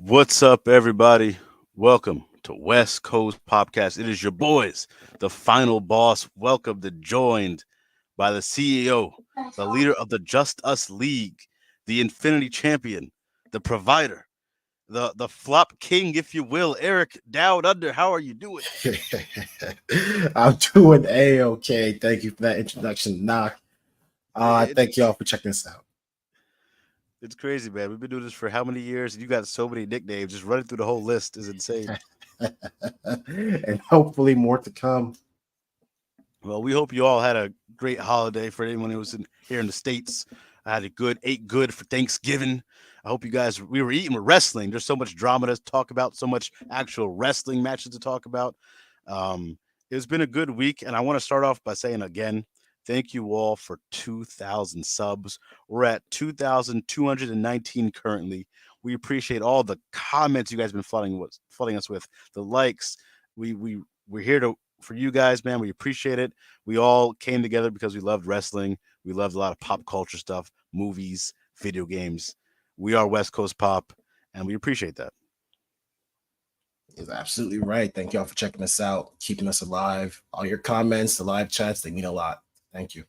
What's up, everybody? Welcome to West Coast POPCast. It is your boys, the final boss. Welcome to Joined by the CEO, the leader of the Just Us League, the Infinity Champion, the provider, the flop king, if you will, Eric Down Under. How are you doing? I'm doing A-okay. Thank you for that introduction, Noc. It, Thank y'all for checking us out. it's crazy, man. We've been doing this for how many years? You got so many nicknames. Just running through the whole list is insane. And hopefully more to come. Well, we hope you all had a great holiday for anyone who was here in the States. I had ate good for Thanksgiving. I hope you guys, we were eating with wrestling. There's so much drama to talk about, so much actual wrestling matches to talk about. It's been a good week, and I want to start off by saying again, thank you all for 2,000 subs. We're at 2,219 currently. We appreciate all the comments you guys have been flooding us with, the likes. We're here to for you guys, man. We appreciate it. We all came together because we loved wrestling. We loved a lot of pop culture stuff, movies, video games. We are West Coast Pop, and we appreciate that. Is absolutely right. Thank y'all for checking us out, keeping us alive. All your comments, the live chats, they mean a lot. Thank you.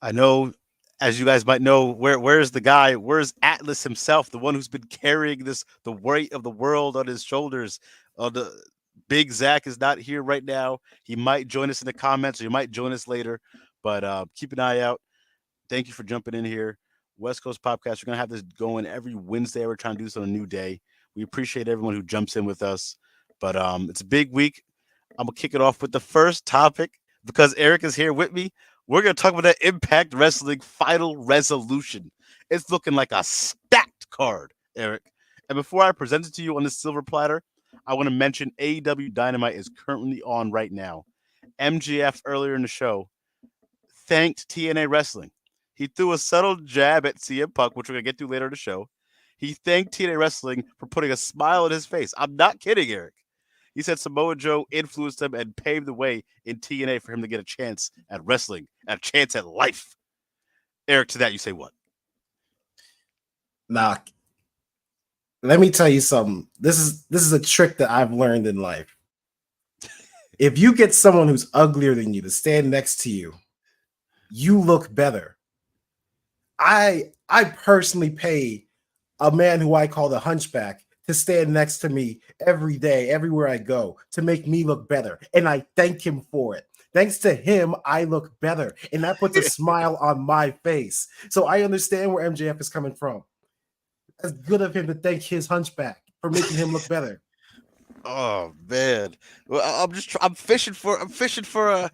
I know, as you guys might know, where's the guy? Where's Atlas himself, the one who's been carrying the weight of the world on his shoulders? The Big Zach is not here right now. He might join us in the comments, or he might join us later. But keep an eye out. Thank you for jumping in here. West Coast Podcast. We're gonna have this going every Wednesday. We're trying to do this on a new day. We appreciate everyone who jumps in with us. But it's a big week. I'm gonna kick it off with the first topic because Eric is here with me. We're gonna talk about that Impact Wrestling final resolution. It's looking like a stacked card, Eric. And before I present it to you on this silver platter, I want to mention AEW Dynamite is currently on right now. MGF earlier in the show thanked TNA Wrestling. He threw a subtle jab at CM Punk, which we're going to get to later in the show. He thanked TNA Wrestling for putting a smile on his face. I'm not kidding, Eric. He said Samoa Joe influenced him and paved the way in TNA for him to get a chance at wrestling, a chance at life. Eric, to that you say what? Noc, let me tell you something. This is a trick that I've learned in life. If you get someone who's uglier than you to stand next to you, you look better. I personally pay a man who I call the hunchback to stand next to me every day, everywhere I go, to make me look better. And I thank him for it. Thanks to him, I look better. And that puts a smile on my face. So I understand where MJF is coming from. It's good of him to thank his hunchback for making him look better. Oh man, well, I'm fishing for a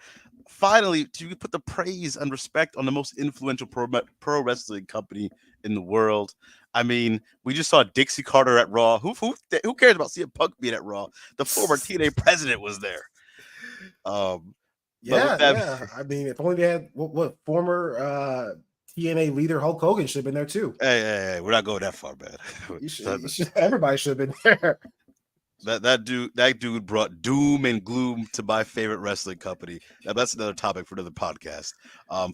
finally to put the praise and respect on the most influential pro wrestling company in the world. I mean, we just saw Dixie Carter at Raw. Who cares about CM Punk being at Raw? The former TNA president was there. But with that, Yeah. I mean, if only they had what former TNA leader Hulk Hogan should have been there too. hey, we're not going that far, man. You should, everybody should have been there. That dude brought doom and gloom to my favorite wrestling company. Now, that's another topic for another podcast.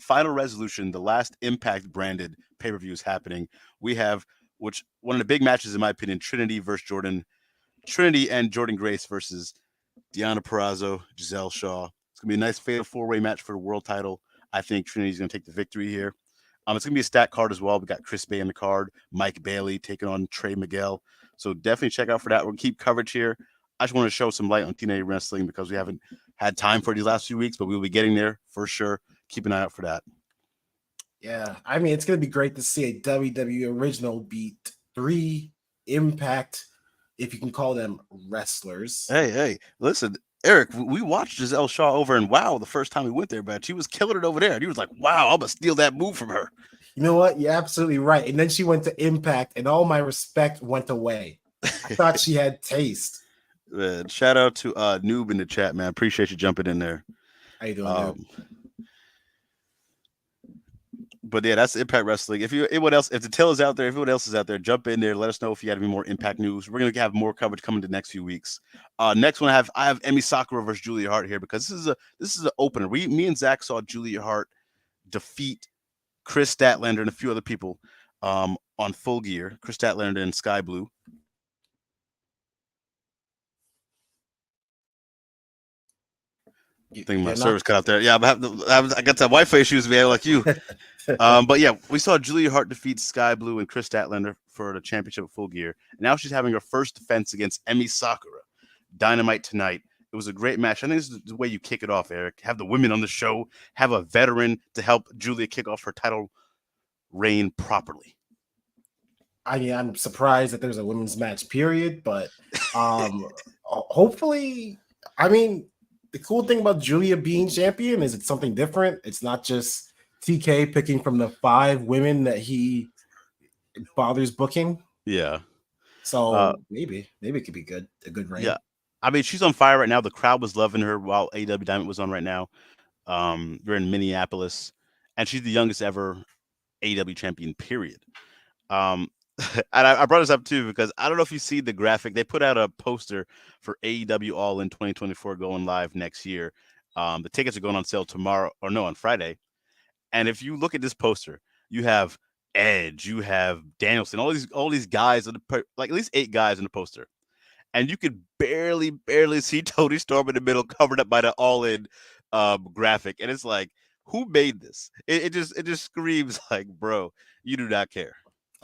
Final resolution: the last Impact branded pay per view is happening. We have which one of the big matches, in my opinion, Trinity and Jordan Grace versus Deonna Purrazzo, Giselle Shaw. It's gonna be a nice fatal four-way match for the world title. I think Trinity's gonna take the victory here. It's gonna be a stacked card as well. We got Chris Bay in the card, Mike Bailey taking on Trey Miguel. So definitely check out for that. We'll keep coverage here. I just want to show some light on TNA wrestling because we haven't had time for these last few weeks, but we'll be getting there for sure. Keep an eye out for that. Yeah, I mean, it's going to be great to see a WWE original beat 3 Impact, if you can call them wrestlers. Hey, listen, Eric, we watched Giselle Shaw over in WoW the first time we went there, but she was killing it over there. And he was like, wow, I'm going to steal that move from her. You know what? You're absolutely right. And then she went to Impact, and all my respect went away. I thought she had taste. Man, shout out to Noob in the chat, man. Appreciate you jumping in there. How you doing, Noob? But yeah, that's Impact Wrestling. If anyone else, if the tail is out there, if anyone else is out there, jump in there. Let us know if you had any more Impact news. We're gonna have more coverage coming the next few weeks. Next one, I have Emi Sakura versus Julia Hart here because this is an opener. Me and Zach saw Julia Hart defeat Chris Statlander and a few other people on Full Gear. Chris Statlander and Sky Blue. I think my You're not. service cut out there. Yeah, I got some Wi-Fi issues, man, like you. But yeah, we saw Julia Hart defeat Sky Blue and Chris Statlander for the championship at Full Gear. Now she's having her first defense against Emi Sakura. Dynamite tonight. It was a great match. I think this is the way you kick it off, Eric. Have the women on the show, have a veteran to help Julia kick off her title reign properly. I mean, I'm surprised that there's a women's match, period. But hopefully, I mean, the cool thing about Julia being champion is it's something different. It's not just TK picking from the 5 women that he bothers booking. Yeah. So maybe it could be good, a good reign. Yeah. I mean, she's on fire right now. The crowd was loving her while AEW Diamond was on right now. We're in Minneapolis, and she's the youngest ever AEW champion, period. Um, and I brought this up too because I don't know if you see the graphic. They put out a poster for AEW All in 2024 going live next year. The tickets are going on sale tomorrow, or no, on Friday. And if you look at this poster, you have Edge, you have Danielson, all these guys, like at least 8 guys in the poster, and you could barely see Tony Storm in the middle, covered up by the All In graphic, and it's like, who made this? It just screams like, bro, you do not care.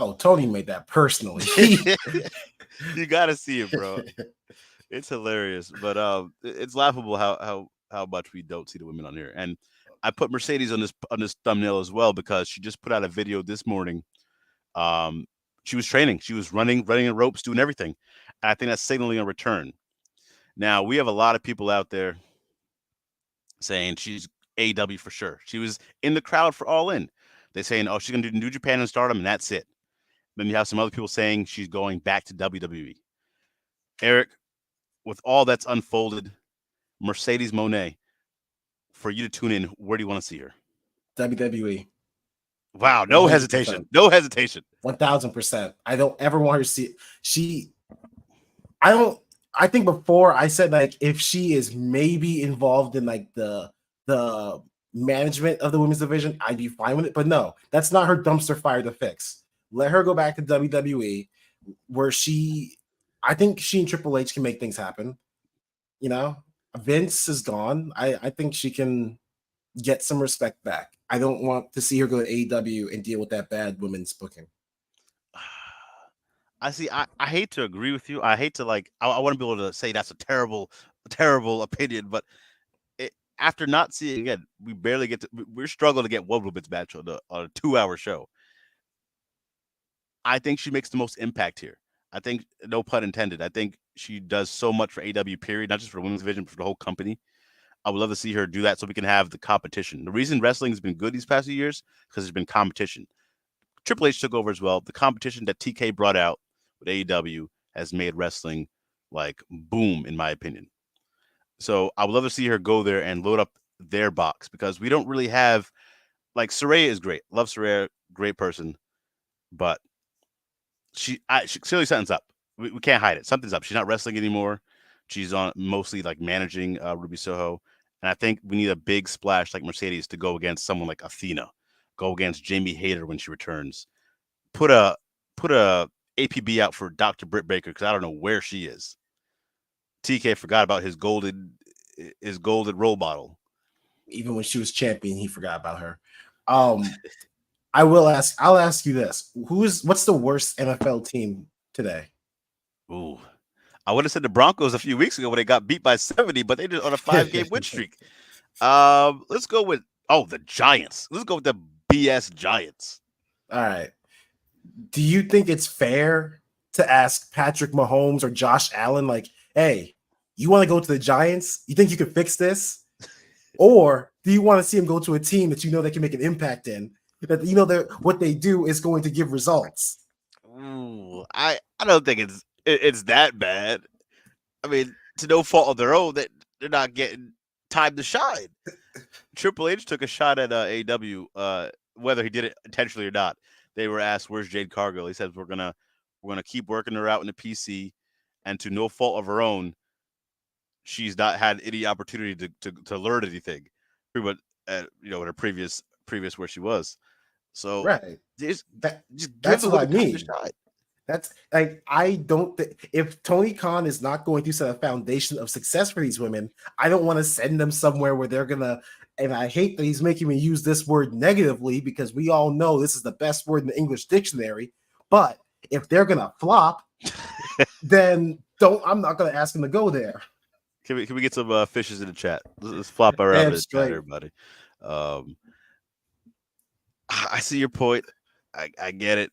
Oh, Tony made that personally. You gotta see it, bro. It's hilarious, but it's laughable how much we don't see the women on here. And I put Mercedes on this thumbnail as well because she just put out a video this morning. She was training, she was running the ropes, doing everything. And I think that's signaling a return. Now we have a lot of people out there saying she's AW for sure. She was in the crowd for All In. They're saying, oh, she's gonna do New Japan and Stardom, and that's it. Then you have some other people saying she's going back to WWE. Eric, with all that's unfolded, Mercedes Monet, for you to tune in, where do you want to see her? WWE. Wow, no 100%. hesitation. No hesitation. 1000%. I don't ever want her to see. I think before I said, like, if she is maybe involved in like the management of the women's division, I'd be fine with it. But no, that's not her dumpster fire to fix. Let her go back to WWE, where I think she and Triple H can make things happen. You know, Vince is gone. I think she can get some respect back. I don't want to see her go to AEW and deal with that bad women's booking. I see. I hate to agree with you. I hate to I want to be able to say that's a terrible opinion, but after not seeing again, we barely get to. We're struggling to get one women's match on a 2-hour show. I think she makes the most impact here. I think, no pun intended, I think she does so much for AW, period, not just for the women's division, but for the whole company. I would love to see her do that so we can have the competition. The reason wrestling has been good these past few years because there's been competition. Triple H took over as well. The competition that TK brought out with AEW has made wrestling like boom, in my opinion. So I would love to see her go there and load up their box because we don't really have, like, Saraya is great. Love Saraya, great person, but she clearly something's up. We can't hide it. Something's up. She's not wrestling anymore. She's on mostly like managing Ruby Soho. And I think we need a big splash like Mercedes to go against someone like Athena, go against Jamie Hayter when she returns. Put a APB out for Dr. Britt Baker because I don't know where she is. TK forgot about his golden role model. Even when she was champion, he forgot about her. I'll ask you this. What's the worst NFL team today? Ooh. I would have said the Broncos a few weeks ago when they got beat by 70, but they just on a 5-game win streak. Let's go with the Giants. Let's go with the BS Giants. All right. Do you think it's fair to ask Patrick Mahomes or Josh Allen, like, hey, you want to go to the Giants? You think you can fix this? Or do you want to see him go to a team that you know they can make an impact in? That you know that what they do is going to give results. Ooh, I don't think it's that bad. I mean, to no fault of their own, that they're not getting time to shine. Triple H took a shot at AEW, whether he did it intentionally or not. They were asked, "Where's Jade Cargill?" He says, "We're gonna keep working her out in the PC, and to no fault of her own, she's not had any opportunity to learn anything, pretty much, in her previous where she was. So Right. just give That's a what I little time to mean. shine. That's like I don't if Tony Khan is not going to set a foundation of success for these women, I don't want to send them somewhere where they're gonna. And I hate that he's making me use this word negatively because we all know this is the best word in the English dictionary. But if they're gonna flop, then don't. I'm not gonna ask them to go there. Can we get some fishes in the chat? Let's flop around Damn in the chat, straight. everybody. Um, I see your point. I get it.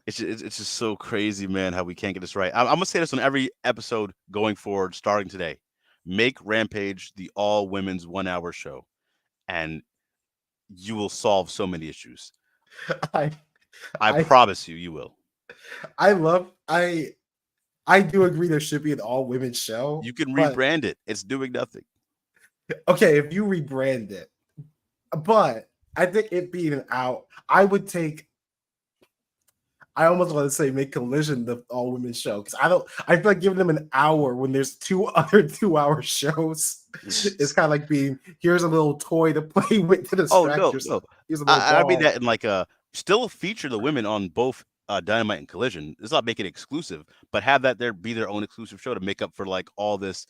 It's just so crazy, man, how we can't get this right. I'm gonna say this on every episode going forward, starting today. Make Rampage the all women's 1 hour show, and you will solve so many issues. I I I promise you, you will. I love I do agree there should be an all women show, You can but rebrand it. It's doing nothing. okay, if you rebrand it, but I think it being an out, I would take. I almost want to say make Collision the all women show because I don't. I feel like giving them an hour when there's two other 2 hour shows is kind of like being here's a little toy to play with to Oh distract no, yourself. no. Here's a little I mean ball. that in like a still feature the women on both Dynamite and Collision. It's not make it exclusive, but have that there be their own exclusive show to make up for like all this,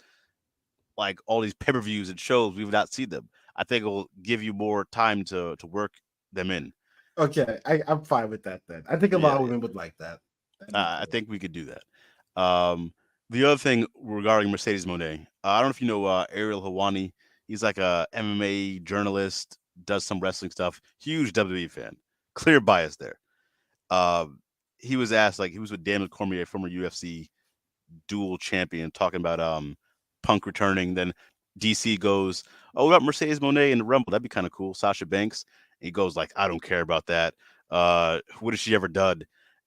like all these pay per views and shows we've not seen them. I think it will give you more time to work them in. Okay, I'm fine with that then. I think a Yeah, lot of yeah. women would like that. That'd be I cool. think we could do that. The other thing regarding Mercedes Monet, I don't know if you know Ariel Hawani. He's like a MMA journalist, does some wrestling stuff. Huge WWE fan. Clear bias there. Um, he was asked, like, he was with Daniel Cormier, former UFC dual champion, talking about Punk returning. Then DC goes, "Oh, what about Mercedes Monet in the Rumble? That'd be kind of cool." Sasha Banks. And he goes like, "I don't care about that. What has she ever done?"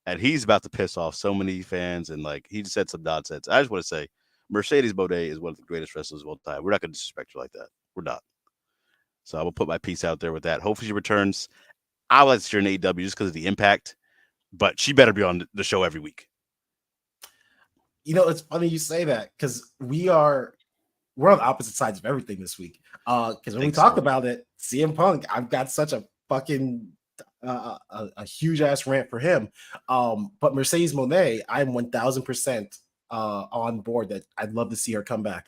And he's about to piss off so many fans, and like he just said some nonsense. I just want to say, Mercedes Monet is one of the greatest wrestlers of all time. We're not going to disrespect her like that. We're not. So I will put my piece out there with that. Hopefully she returns. I would like to see her in AEW just because of the impact, but she better be on the show every week. You know, it's funny you say that because we're on opposite sides of everything this week. Because I when we think talk so. about it, CM Punk, I've got such a fucking a huge ass rant for him. But Mercedes Monet, I'm 1000% on board that I'd love to see her come back.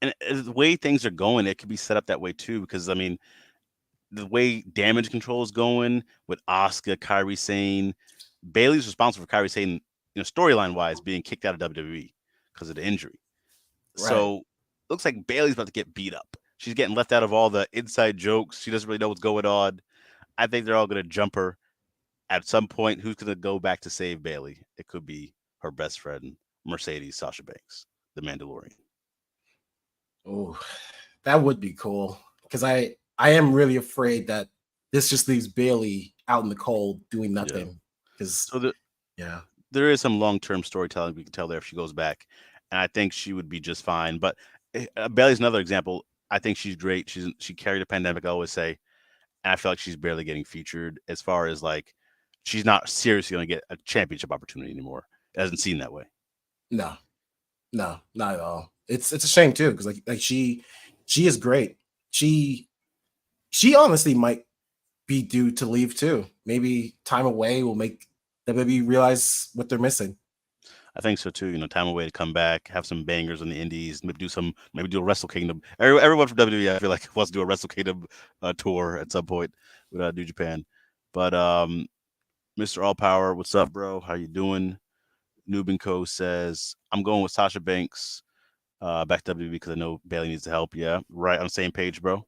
And the way things are going, it could be set up that way too. Because I mean, the way damage control is going with Asuka, Kyrie Sane, Bailey's responsible for Kyrie Sane, storyline wise, being kicked out of WWE because of the injury. Right. So looks like Bailey's about to get beat up. She's getting left out of all the inside jokes. She doesn't really know what's going on. I think they're all going to jump her at some point. Who's going to go back to save Bailey? It could be her best friend, Mercedes Sasha Banks, the Mandalorian. Oh, that would be cool. Because I am really afraid that this just leaves Bailey out in the cold doing Yeah. nothing. Because So yeah. there is some long term storytelling we can tell there if she goes back, and I think she would be just fine. But Bailey's another example. I think she's great. She carried a pandemic. I always say, and I feel like she's barely getting featured as far as like she's not seriously going to get a championship opportunity anymore. It doesn't seem that way. No, no, not at all. It's a shame too, because like she is great. She she honestly might be due to leave too. Maybe time away will make WWE realize what they're missing. I think so too. Time away to come back, have some bangers on the indies, maybe do a Wrestle Kingdom. Everyone from WWE, I feel like wants to do a Wrestle Kingdom tour at some point with New Japan. But Mr. All Power, what's up, bro? How you doing? Noob & Co says, I'm going with Sasha Banks back to WWE because I know Bailey needs the help. Yeah, right on the same page, bro.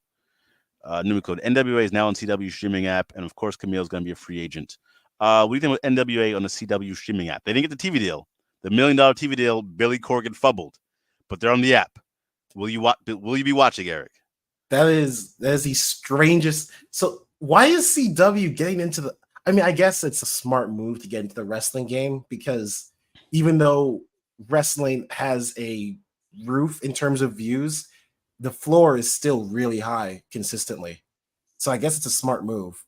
Noob & Co. NWA is now on CW streaming app, and of course, Camille's going to be a free agent. What do you think with NWA on the CW streaming app? They didn't get the TV deal. The $1 million TV deal, Billy Corgan fumbled, but they're on the app. Will you be watching, Eric? That is the strangest. So why is CW getting into the? I mean, I guess it's a smart move to get into the wrestling game because even though wrestling has a roof in terms of views, the floor is still really high consistently. So I guess it's a smart move.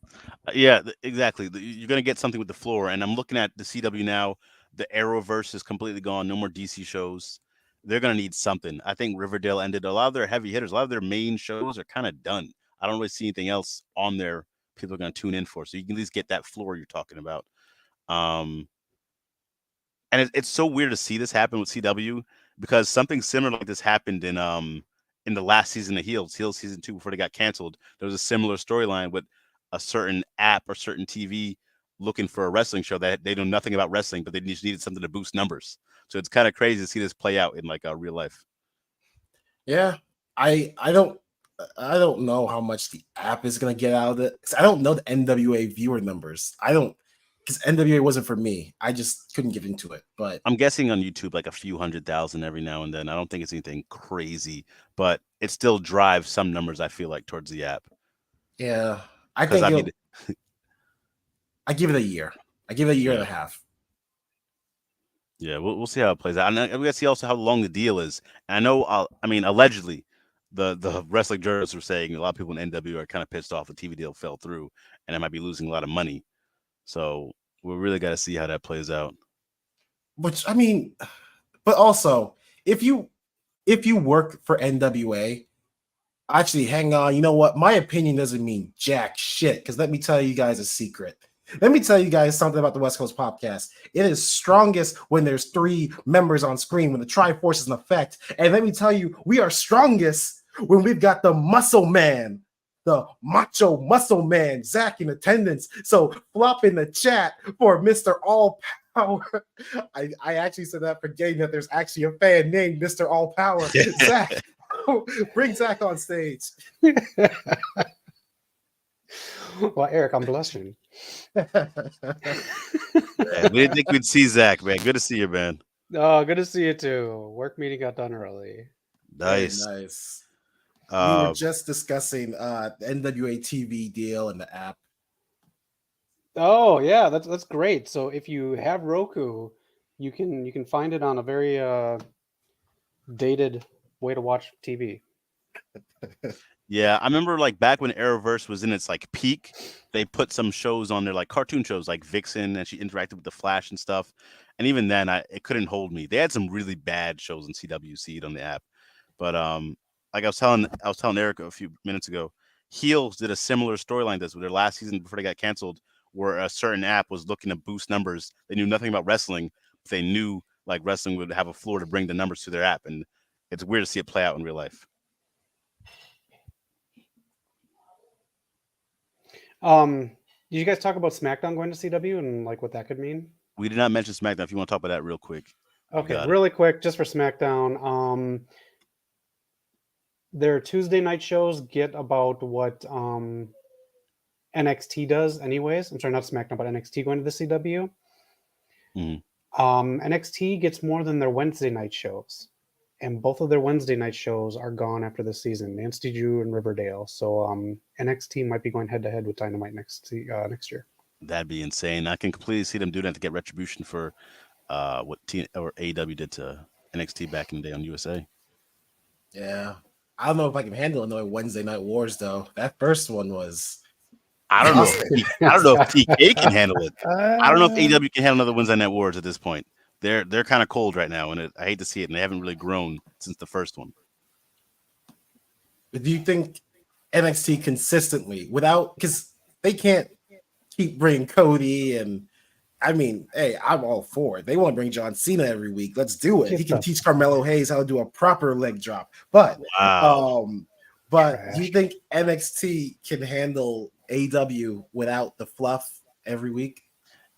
Yeah, exactly. You're going to get something with the floor. And I'm looking at the CW now. The Arrowverse is completely gone. No more DC shows. They're going to need something. I think Riverdale ended. A lot of their heavy hitters, a lot of their main shows are kind of done. I don't really see anything else on there people are going to tune in for. So you can at least get that floor you're talking about. Um, and it's so weird to see this happen with CW because something similar like this happened in the last season of Heels, Heels season 2 before they got canceled. There was a similar storyline with a certain app or certain TV looking for a wrestling show that they know nothing about wrestling, but they just needed something to boost numbers. So it's kind of crazy to see this play out in like real life. Yeah, I don't know how much the app is gonna get out of it. 'Cause I don't know the NWA viewer numbers. I don't because NWA wasn't for me. I just couldn't get into it. But I'm guessing on YouTube like a few 100,000 every now and then. I don't think it's anything crazy, but it still drives some numbers I feel like towards the app. yeah, I Because think I mean, I give it a year. I give it a year and yeah, a half. yeah, we'll see how it plays out, and we got to see also how long the deal is. And I know, I mean, allegedly, the wrestling journalists were saying a lot of people in NW are kind of pissed off the TV deal fell through, and it might be losing a lot of money. So we really got to see how that plays out. Which I mean, but also if you work for NWA, actually, hang on. You know what? My opinion doesn't mean jack shit. Because let me tell you guys a secret. Let me tell you guys something about the West Coast Podcast. It is strongest when there's 3 members on screen, when the Triforce is in effect. And let me tell you, we are strongest when we've got the muscle man, the macho muscle man, Zach in attendance. So flop in the chat for Mr. All Power. I actually said that forgetting that there's actually a fan named Mr. All Power. Zach, bring Zach on stage. Well, Eric, I'm blushing. Man, we didn't think we'd see Zach, man. Good to see you, man. Oh, good to see you too. Work meeting got done early. Nice. Very nice. We were Uh, just discussing the NWA TV deal and the app. Oh yeah, that's great. So if you have Roku, you can find it on a very dated way to watch TV. yeah, I remember like back when Arrowverse was in its like peak, they put some shows on there like cartoon shows like Vixen, and she interacted with the Flash and stuff. And even then, it couldn't hold me. They had some really bad shows on CWC on the app, but like I was telling Eric a few minutes ago, Heels did a similar storyline to this with their last season before they got canceled, where a certain app was looking to boost numbers. They knew nothing about wrestling, but they knew like wrestling would have a floor to bring the numbers to their app, and it's weird to see it play out in real life. Did you guys talk about SmackDown going to CW and like what that could mean? We did not mention SmackDown. If you want to talk about that real quick, you Okay, got it. really quick, just for SmackDown. Their Tuesday night shows get about what NXT does, anyways. I'm sorry, not SmackDown, but NXT going to the CW. Mhm. NXT gets more than their Wednesday night shows, and both of their Wednesday night shows are gone after this season. Nancy Drew and Riverdale. So NXT might be going head to head with Dynamite next year. That'd be insane. I can completely see them doing that to get retribution for what or AEW did to NXT back in the day on USA. Yeah. I don't know if I can handle another Wednesday Night Wars though. That first one was I don't know. I don't know if TK can handle it. I don't know if AEW can handle another Wednesday Night Wars at this point. They're kind of cold right now, and I hate to see it. And they haven't really grown since the first one. Do you think NXT consistently without because they can't keep bringing Cody and I mean, hey, I'm all for it. They want to bring John Cena every week. Let's do it. He can teach Carmelo Hayes how to do a proper leg drop. But Wow. do you think NXT can handle AW without the fluff every week?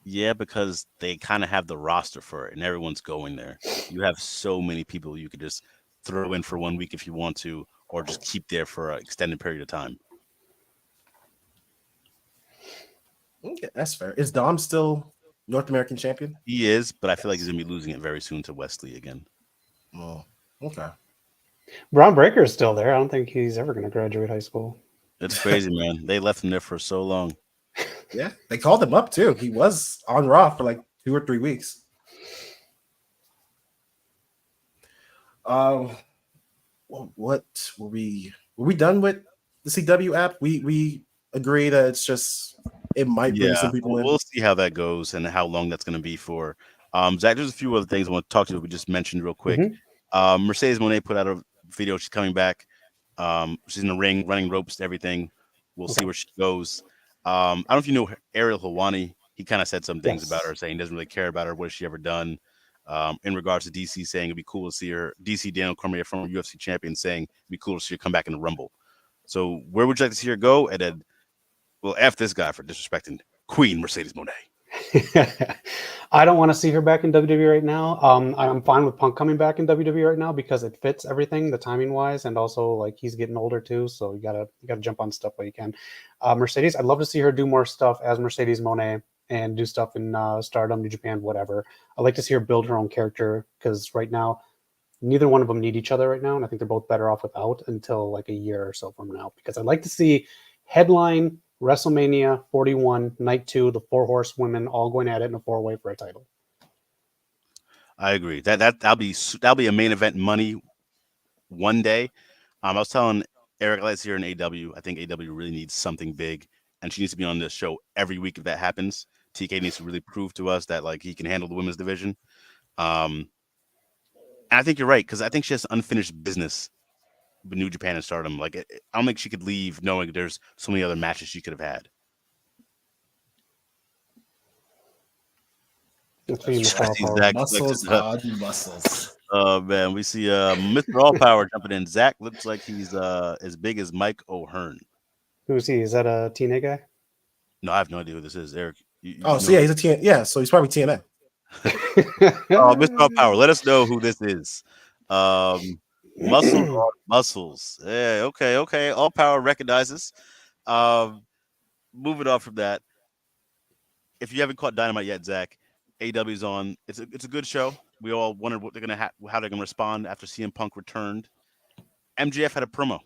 Yeah, because they kind of have the roster for it, and everyone's going there. You have so many people you could just throw in for 1 week if you want to, or just keep there for an extended period of time. Okay, that's fair. Is Dom still North American champion? He is, but I feel like he's gonna be losing it very soon to Wesley again. Oh, okay. Braun Breaker is still there. I don't think he's ever going to graduate high school. It's crazy, man. They left him there for so long. Yeah, they called him up too. He was on Raw for like 2 or 3 weeks. What were we? Were we done with the CW app? We agree that it's just it might bring some people in. We'll see how that goes and how long that's going to be for. Zach, there's a few other things I want to talk to you. We just mentioned real quick. Mercedes Moné put out a video. She's coming back. She's in the ring, running ropes, everything. We'll see where she goes. I don't know if you know Ariel Helwani. he kind of said some things about Yes. her, saying he doesn't really care about her. What has she ever done? In regards to DC, saying it'd be cool to see her. DC Daniel Cormier, former UFC champion, saying it'd be cool to see her come back in the Rumble. So where would you like to see her go? And then, well, F this guy for disrespecting Queen Mercedes Moné. I don't want to see her back in WWE right now. I'm fine with Punk coming back in WWE right now because it fits everything, the timing wise, and also like he's getting older too, so you gotta jump on stuff while you can. Mercedes, I'd love to see her do more stuff as Mercedes Moné and do stuff in Stardom, New Japan, whatever. I'd like to see her build her own character because right now neither one of them need each other right now, and I think they're both better off without until like a year or so from now. Because I'd like to see headline WrestleMania 41 Night 2, the four horsewomen all going at it in a four-way for a title. I agree. That'll be a main event money one day. I was telling Eric Lights here in AW. I think AW really needs something big, and she needs to be on this show every week if that happens. TK needs to really prove to us that like he can handle the women's division. And I think you're right because I think she has unfinished business with New Japan and Stardom. Like I don't think she could leave knowing there's so many other matches she could have had. That's for you, That's Mr. right. I see All-Power. Zach Muscles on muscles. Oh man, we see Mr. All Power jumping in. Zach looks like he's as big as Mike O'Hearn. Who is he? Is that a TNA guy? No, I have no idea who this is. Eric, Oh, so yeah, he's a TN. Yeah, so he's probably TNA. Mr. All Power, let us know who this is. Muscles on muscles. Yeah, okay. All Power recognizes. Moving on from that, if you haven't caught Dynamite yet, Zach, AW's on. It's a good show. We all wondered what they're gonna how they're gonna respond after CM Punk returned. MJF had a promo,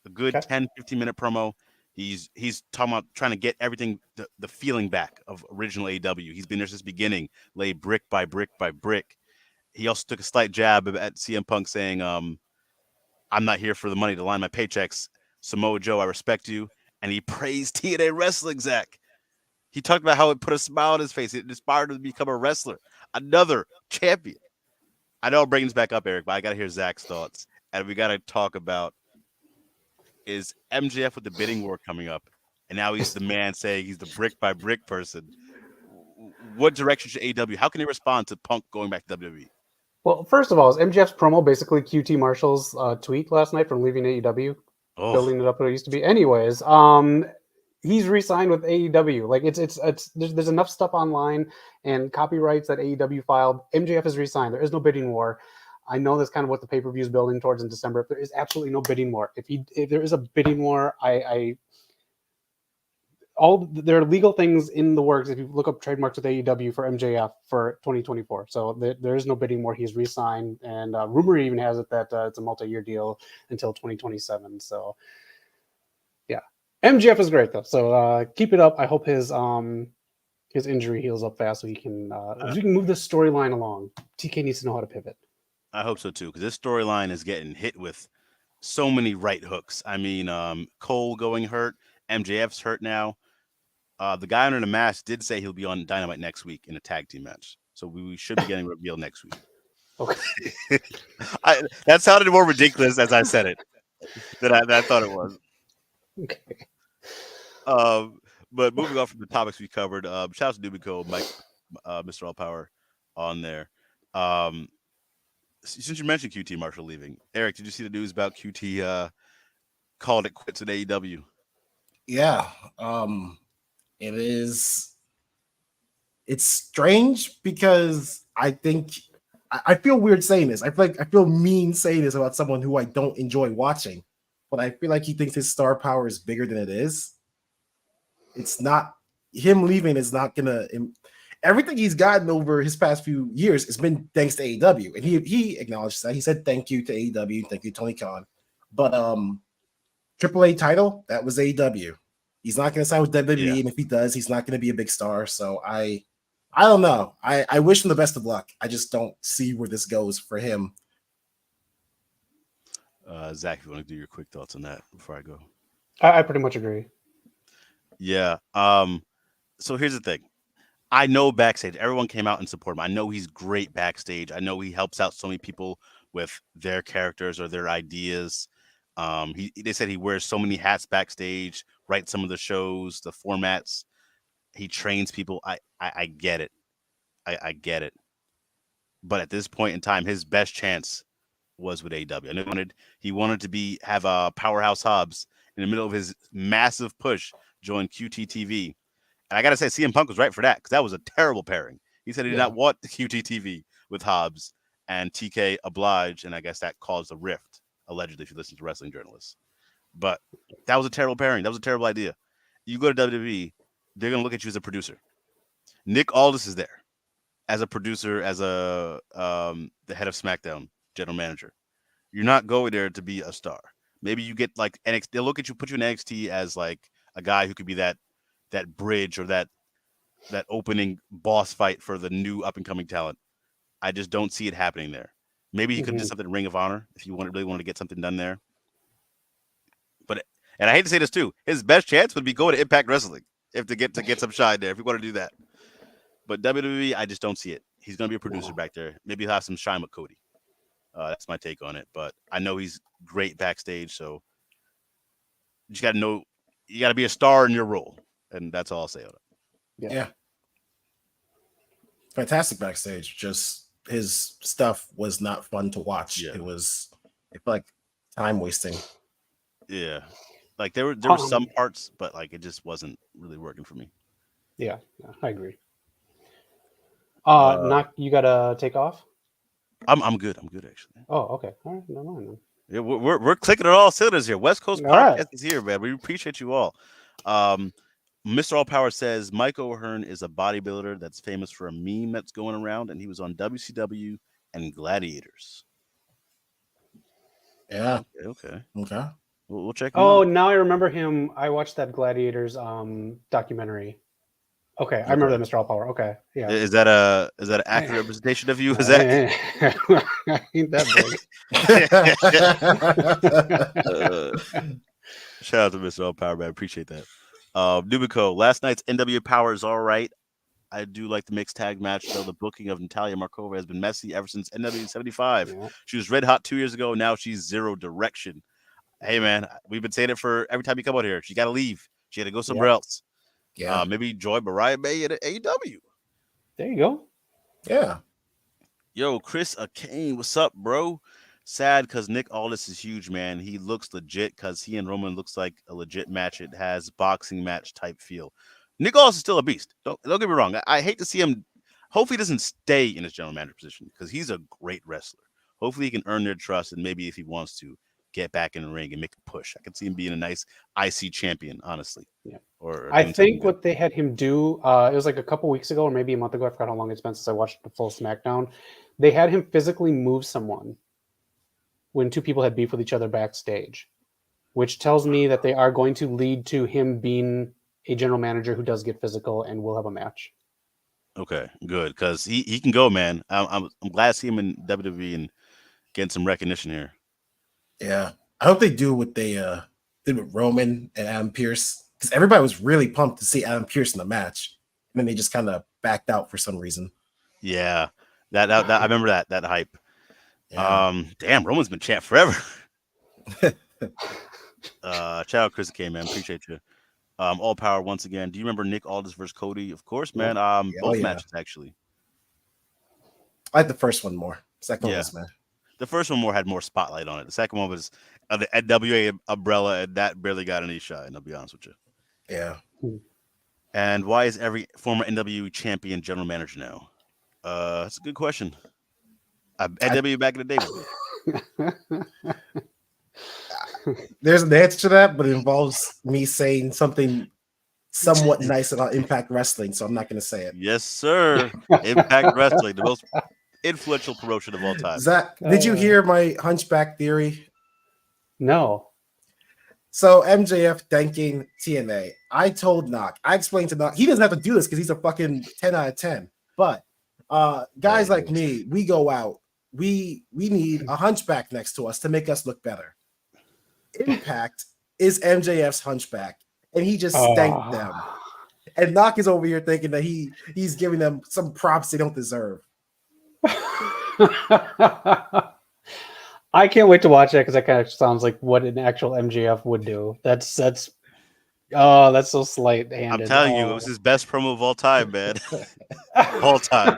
a good Okay. 10-15 minute promo. He's talking about trying to get everything the feeling back of original AW. He's been there since the beginning, laid brick by brick by brick. He also took a slight jab at CM Punk, saying, "I'm not here for the money to line my paychecks. Samoa Joe, I respect you." And he praised TNA wrestling, Zach. He talked about how it put a smile on his face. It inspired him to become a wrestler, another champion. I know I'm bringing this back up, Eric, but I got to hear Zach's thoughts. And we got to talk about is MJF with the bidding war coming up. And now he's the man saying he's the brick by brick person. What direction should AW? How can they respond to Punk going back to WWE? Well, first of all, is MJF's promo basically QT Marshall's tweet last night from leaving AEW, building it up what it used to be? Anyways, he's re-signed with AEW. Like it's there's enough stuff online and copyrights that AEW filed. MJF is re-signed. There is no bidding war. I know that's kind of what the pay-per-view is building towards in December. There is absolutely no bidding war. If there is a bidding war, there are legal things in the works. If you look up trademarks with AEW for MJF for 2024, so there is no bidding war. He's re-signed, and rumor even has it that it's a multi-year deal until 2027. So, yeah, MJF is great though. So keep it up. I hope his injury heals up fast so he can move this storyline along. TK needs to know how to pivot. I hope so too, because this storyline is getting hit with so many right hooks. I mean, Cole going hurt, MJF's hurt now. The guy under the mask did say he'll be on Dynamite next week in a tag team match, so we should be getting revealed next week. Okay. That sounded more ridiculous as I said it than I thought it was. Okay. But moving on from the topics we covered, shout out to Dubico, Mike, Mr. All Power on there. Since you mentioned QT Marshall leaving, Eric, did you see the news about QT called it quits at AEW? Yeah. It's strange because I feel weird saying this. I feel mean saying this about someone who I don't enjoy watching, but I feel like he thinks his star power is bigger than it is. It's not him leaving is not gonna. Everything he's gotten over his past few years has been thanks to AEW, and he acknowledged that. He said thank you to AEW, thank you Tony Khan, but AAA title that was AEW. He's not going to sign with WWE, and if he does, he's not going to be a big star. So I don't know. I wish him the best of luck. I just don't see where this goes for him. Zach, if you want to do your quick thoughts on that before I go. I pretty much agree. Yeah. So here's the thing. I know backstage, everyone came out and support him. I know he's great backstage. I know he helps out so many people with their characters or their ideas. They said he wears so many hats backstage, writes some of the shows, the formats. He trains people. I get it. I get it. But at this point in time, his best chance was with AEW. And he wanted to have a powerhouse Hobbs in the middle of his massive push, join QTTV. And I gotta say, CM Punk was right for that because that was a terrible pairing. He said he did not want the QTTV with Hobbs and TK obliged, and I guess that caused a rift, allegedly, if you listen to wrestling journalists. But that was a terrible pairing. That was a terrible idea. You go to WWE, they're gonna look at you as a producer. Nick Aldis is there as a producer, as the head of SmackDown general manager. You're not going there to be a star. Maybe you get like NXT. They'll look at you, put you in NXT as like a guy who could be that bridge or that opening boss fight for the new up and coming talent. I just don't see it happening there. Maybe he could have done something in Ring of Honor if you really wanted to get something done there. But and I hate to say this too, his best chance would be going to Impact Wrestling to get some shine there if you want to do that. But WWE, I just don't see it. He's going to be a producer back there. Maybe he'll have some shine with Cody. That's my take on it. But I know he's great backstage, so you just got to know you got to be a star in your role, and that's all I'll say on it. Yeah. Fantastic backstage. Just his stuff was not fun to watch. Yeah. It felt like time wasting. Yeah, like there were some parts, but like it just wasn't really working for me. Yeah, I agree. Noc, you gotta take off. I'm good. I'm good actually. Oh, okay. All right, never mind then. Yeah, we're clicking on all cylinders here. West Coast All Podcast right. is here, man. We appreciate you all. Mr. All Power says Mike O'Hearn is a bodybuilder that's famous for a meme that's going around, and he was on WCW and Gladiators. Yeah. Okay. We'll check him Oh, out. now I remember him. I watched that Gladiators documentary. Okay, I remember that, Mr. All Power. Okay, yeah. Is that an accurate representation of you? Is that ain't that big? Shout out to Mr. All Power, man. Appreciate that. Nubico, last night's NW Power is all right. I do like the mixed tag match, though. The booking of Natalia Markova has been messy ever since NW 75. Yeah. She was red hot 2 years ago. Now she's zero direction. Hey, man, we've been saying it for every time you come out here. She got to leave. She got to go somewhere else. Yeah. Maybe join Mariah May at AEW. There you go. Yeah. Yo, Chris Kane, what's up, bro? Sad because Nick Aldis is huge, man. He looks legit because he and Roman looks like a legit match. It has boxing match type feel. Nick Aldis is still a beast. Don't get me wrong. I hate to see him. Hopefully, he doesn't stay in his general manager position because he's a great wrestler. Hopefully, he can earn their trust, and maybe if he wants to, get back in the ring and make a push. I could see him being a nice IC champion, honestly. Yeah. Or I think what they had him do, it was like a couple weeks ago or maybe a month ago. I forgot how long it's been since I watched the full SmackDown. They had him physically move someone when two people had beef with each other backstage, which tells me that they are going to lead to him being a general manager who does get physical and will have a match. Okay, good, because he can go, man. I'm glad to see him in WWE and getting some recognition here. Yeah, I hope they do what they did with Roman and Adam Pearce, because everybody was really pumped to see Adam Pearce in the match, and then they just kind of backed out for some reason. Yeah, that I remember that hype. Yeah. Damn, Roman's been champ forever. Shout out Chris K, man. Appreciate you. All Power once again. Do you remember Nick Aldis versus Cody? Of course, man. Both matches actually. I like the first one more. Second one was, man. The first one had more spotlight on it. The second one was the NWA umbrella, and that barely got any shine. I'll be honest with you. Yeah. And why is every former NWA champion general manager now? That's a good question. NWA back in the day. There's an answer to that, but it involves me saying something somewhat nice about Impact Wrestling, so I'm not going to say it. Yes, sir. Impact Wrestling, the most influential promotion of all time. Zach, did you hear my hunchback theory? No. So MJF thanking TNA. I told Noc, I explained to Noc, he doesn't have to do this because he's a fucking 10 out of 10. But guys like me, we go out. We need a hunchback next to us to make us look better. Impact is MJF's hunchback, and he just thanked them. And Noc is over here thinking that he's giving them some props they don't deserve. I can't wait to watch that because that kind of sounds like what an actual MJF would do. That's Oh, that's so slight-handed. I'm telling you, it was his best promo of all time, man. All time.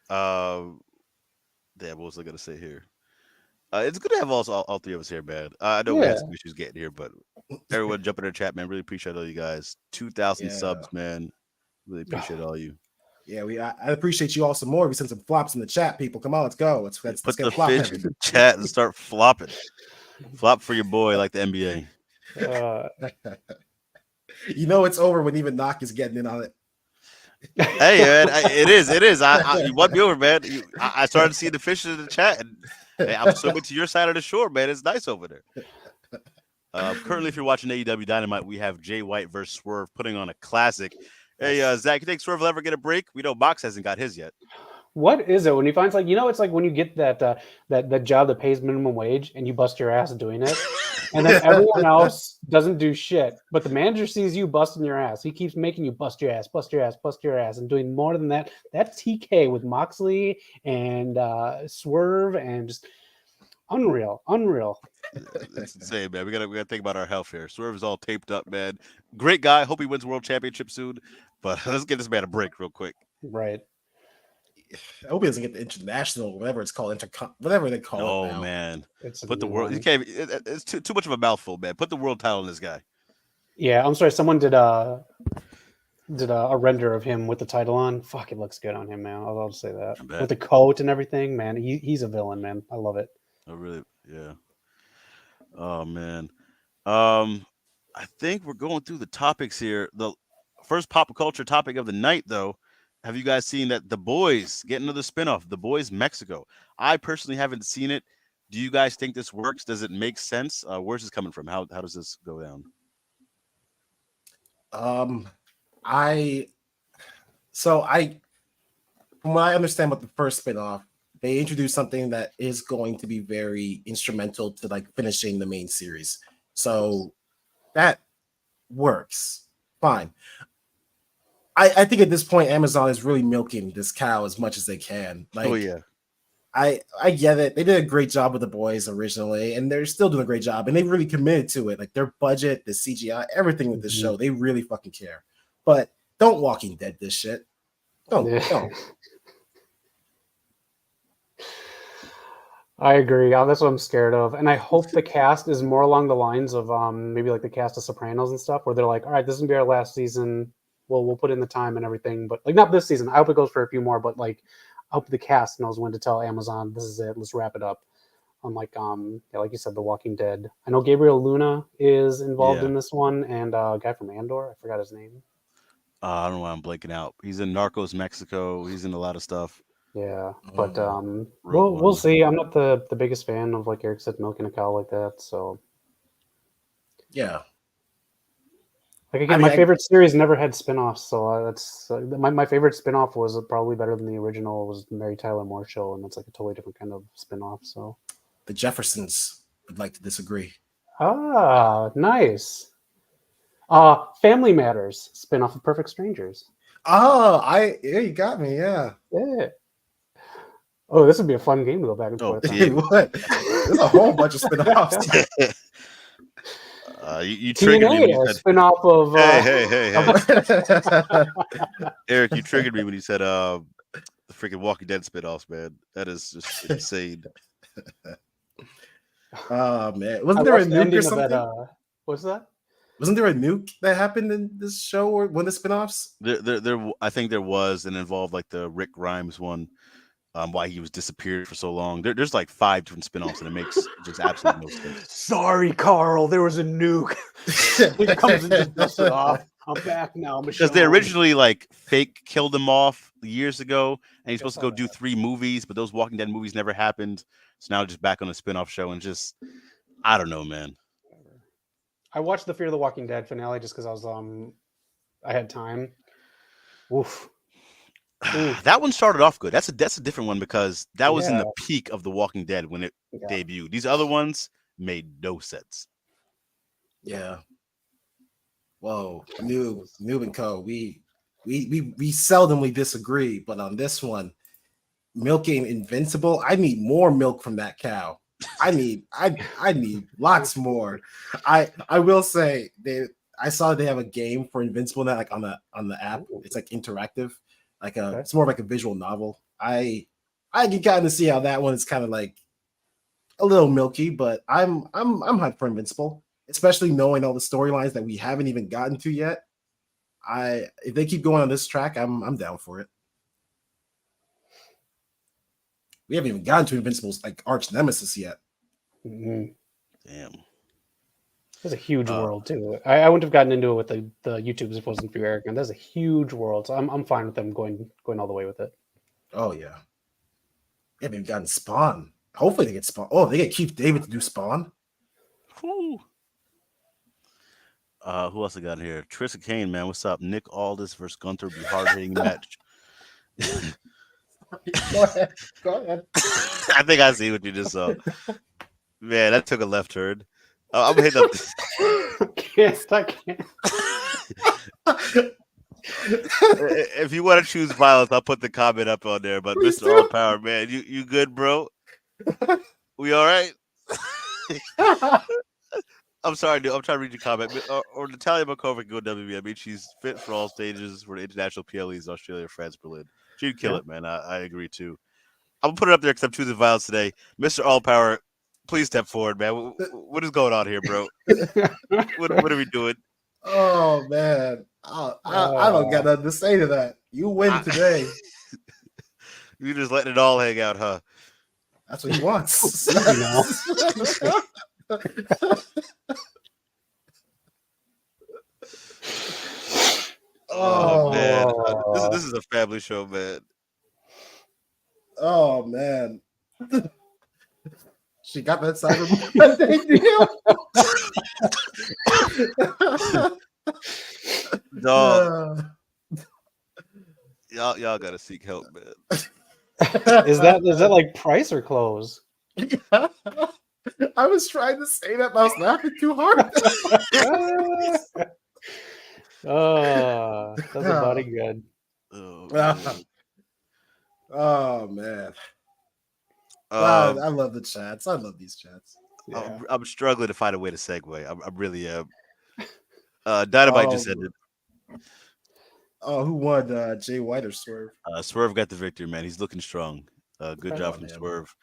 Damn, what was I gonna say here? It's good to have all three of us here, man. I know we had some issues getting here, but everyone jump in the chat, man. Really appreciate all you guys. 2,000 subs, man. Really appreciate all you. Yeah, I appreciate you all some more. We sent some flops in the chat, people. Come on, let's go. Let's Put get the flopping. fish in the chat and start flopping. Flop for your boy, like the NBA. You know it's over when even Noc is getting in on it. Hey, man, it is. You won me over, man. I started seeing the fish in the chat, and hey, I'm swimming to your side of the shore, man. It's nice over there. Currently, if you're watching AEW Dynamite, we have Jay White versus Swerve putting on a classic. Hey, Zach, you think Swerve will ever get a break? We know Mox hasn't got his yet. What is it when he finds it's like when you get that job that pays minimum wage and you bust your ass doing it, and then everyone else doesn't do shit, but the manager sees you busting your ass. He keeps making you bust your ass, and doing more than that. That's TK with Moxley and Swerve and just unreal. It's insane, man. We gotta think about our health here. Swerve is all taped up, man. Great guy. Hope he wins world championship soon. But let's get this man a break real quick. Right. I hope he doesn't get the international, whatever it's called, whatever they call it now. Oh man, It's put the world. You can't. It's too much of a mouthful, man. Put the world title on this guy. Yeah, I'm sorry. Someone did a render of him with the title on. Fuck, it looks good on him, man. I'll just say that with the coat and everything, man. He's a villain, man. I love it. Oh really? Yeah. Oh man. I think we're going through the topics here. The first pop culture topic of the night, though. Have you guys seen that The Boys get another spinoff, The Boys Mexico? I personally haven't seen it. Do you guys think this works? Does it make sense? Where's this coming from? How does this go down? From what I understand about the first spinoff, they introduced something that is going to be very instrumental to like finishing the main series. So that works fine. I think at this point, Amazon is really milking this cow as much as they can. Like, oh yeah, I get it. They did a great job with The Boys originally, and they're still doing a great job. And they really committed to it. Like their budget, the CGI, everything with this show, they really fucking care. But don't Walking Dead this shit. Don't. I agree. That's what I'm scared of, and I hope the cast is more along the lines of maybe like the cast of Sopranos and stuff, where they're like, all right, this is gonna be our last season. We'll put in the time and everything, but like not this season. I hope it goes for a few more, but like I hope the cast knows when to tell Amazon this is it. Let's wrap it up. Unlike like you said, The Walking Dead. I know Gabriel Luna is involved in this one, and a guy from Andor. I forgot his name. I don't know why I'm blanking out. He's in Narcos Mexico. He's in a lot of stuff. Yeah, but we'll see. I'm not the biggest fan of, like Eric said, milking a cow like that. So yeah. Like again, my favorite series never had spinoffs, so that's my favorite spinoff was probably better than the original. Was the Mary Tyler Moore Show, and that's like a totally different kind of spinoff. So the Jeffersons would like to disagree. Ah, nice. Family Matters spinoff of Perfect Strangers. Oh, you got me. Yeah. Oh, this would be a fun game to go back and forth. Hey, what? There's a whole bunch of spinoffs. You triggered me when you said spinoff of. Hey. Eric, you triggered me when you said the freaking Walking Dead spinoffs, man. That is just insane. Oh man, wasn't there a nuke or something? What's that? Wasn't there a nuke that happened in this show or one of the spinoffs? There, I think there was, and involved like the Rick Grimes one. Why he was disappeared for so long. There's like 5 different spinoffs, and it makes just absolutely no sense. Sorry, Carl. There was a nuke. He comes and just dusts it off. I'm back now. Because they originally like fake killed him off years ago, and he's supposed to go do 3 movies, but those Walking Dead movies never happened. So now just back on a spinoff show, and just I don't know, man. I watched the Fear the Walking Dead finale just because I was I had time. Oof. That one started off good. That's a different one because that was in the peak of The Walking Dead when it debuted. These other ones made no sense. Yeah. Whoa, Noob and Co. We seldomly disagree, but on this one, milking Invincible, I need more milk from that cow. I need lots more. I will say I saw they have a game for Invincible now, like on the app. It's like interactive, it's more like a visual novel. I can kind of see how that one is kind of like a little milky, but I'm hyped for Invincible, especially knowing all the storylines that we haven't even gotten to yet. If they keep going on this track, I'm down for it. We haven't even gotten to Invincible's like arch nemesis yet. Mm-hmm. Damn. That's a huge world too. I wouldn't have gotten into it with the YouTubes if it wasn't for Eric, and that's a huge world. So I'm fine with them going all the way with it. Oh yeah. We haven't even gotten Spawn. Hopefully they get Spawn. Oh, they get Keith David to do Spawn. Whew. Who else I got in here? Tristan Kane, man. What's up? Nick Aldis versus Gunther be hard hitting match. Go ahead. I think I see what you just saw. Man, that took a left turn. I'm gonna hit up. I can't. If you want to choose violence, I'll put the comment up on there. But Please Mr. do. All Power, man, you good, bro? We all right? I'm sorry, dude. I'm trying to read your comment. Or Natalia Markova can go WWE. I mean, she's fit for all stages for the international PLEs, Australia, France, Berlin. She'd kill it, man. I agree too. I'm gonna put it up there because I'm choosing violence today. Mr. All Power, please step forward, man. What is going on here, bro? What are we doing? Oh man, I don't got nothing to say to that. You win today. You just letting it all hang out, huh? That's what he wants. Oh man, this is a family show, man. Oh man, she got that Cyber Monday deal. Dog, y'all gotta seek help, man. Is that like price or close? I was trying to say that, but I was laughing too hard. Oh, that's a body good. Oh man. I love the chats. I love these chats. Yeah. I'm struggling to find a way to segue. I really am. Dynamite just ended. Oh, who won? Jay White or Swerve? Swerve got the victory, man. He's looking strong. Good job from Swerve.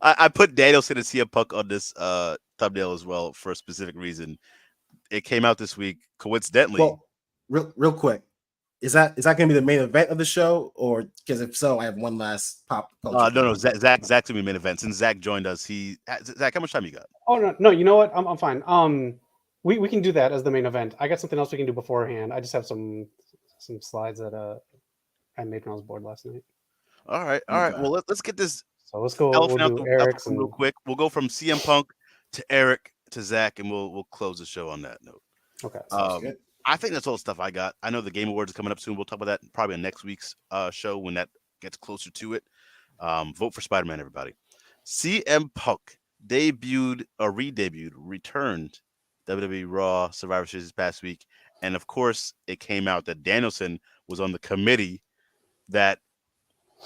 I put Danielson and CM Punk on this thumbnail as well for a specific reason. It came out this week, coincidentally. Well, real quick, is that going to be the main event of the show, or because if so, I have one last pop. No, Zach's gonna be main event since Zach joined us. Zach, how much time you got? Oh no, you know what? I'm fine. We can do that as the main event. I got something else we can do beforehand. I just have some slides that I made when I was bored last night. All right. Well, let's get this. So let's go. We'll do Eric's real quick. We'll go from CM Punk to Eric to Zach, and we'll close the show on that note. Okay. I think that's all the stuff I got. I know the Game Awards is coming up soon. We'll talk about that probably on next week's show when that gets closer to it. Vote for Spider-Man, everybody. CM Punk returned WWE Raw Survivor Series this past week, and of course, it came out that Danielson was on the committee that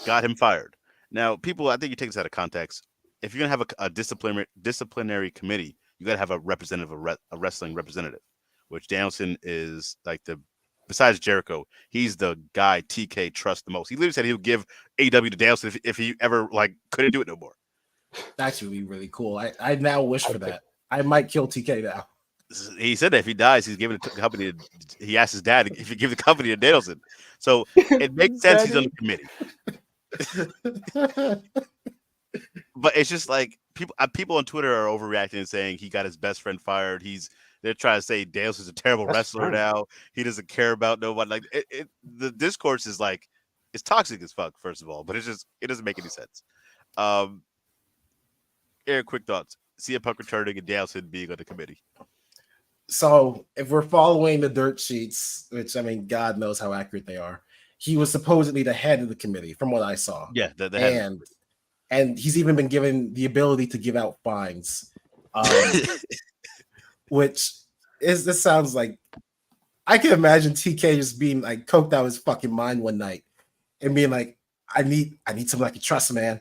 got him fired. Now, people, I think you take this out of context. If you're gonna have a disciplinary committee, you gotta have a representative, a wrestling representative, which Danielson is like besides Jericho, he's the guy TK trusts the most. He literally said he would give AEW to Danielson if he ever couldn't do it no more. That would be really cool. I now wish for that. I might kill TK now. He said that if he dies, he's giving the company. He asked his dad if he give the company to Danielson. So it makes sense he's on the committee. But it's just like people on Twitter are overreacting and saying he got his best friend fired. They're trying to say Danielson's a terrible wrestler now. He doesn't care about nobody. Like the discourse is like it's toxic as fuck. First of all, but it doesn't make any sense. Eric, quick thoughts. CM Punk returning and Danielson being on the committee. So if we're following the dirt sheets, which I mean, God knows how accurate they are, he was supposedly the head of the committee, from what I saw. Yeah, the head. And he's even been given the ability to give out fines, this sounds like I can imagine TK just being like coked out his fucking mind one night and being like, I need someone I can trust, man.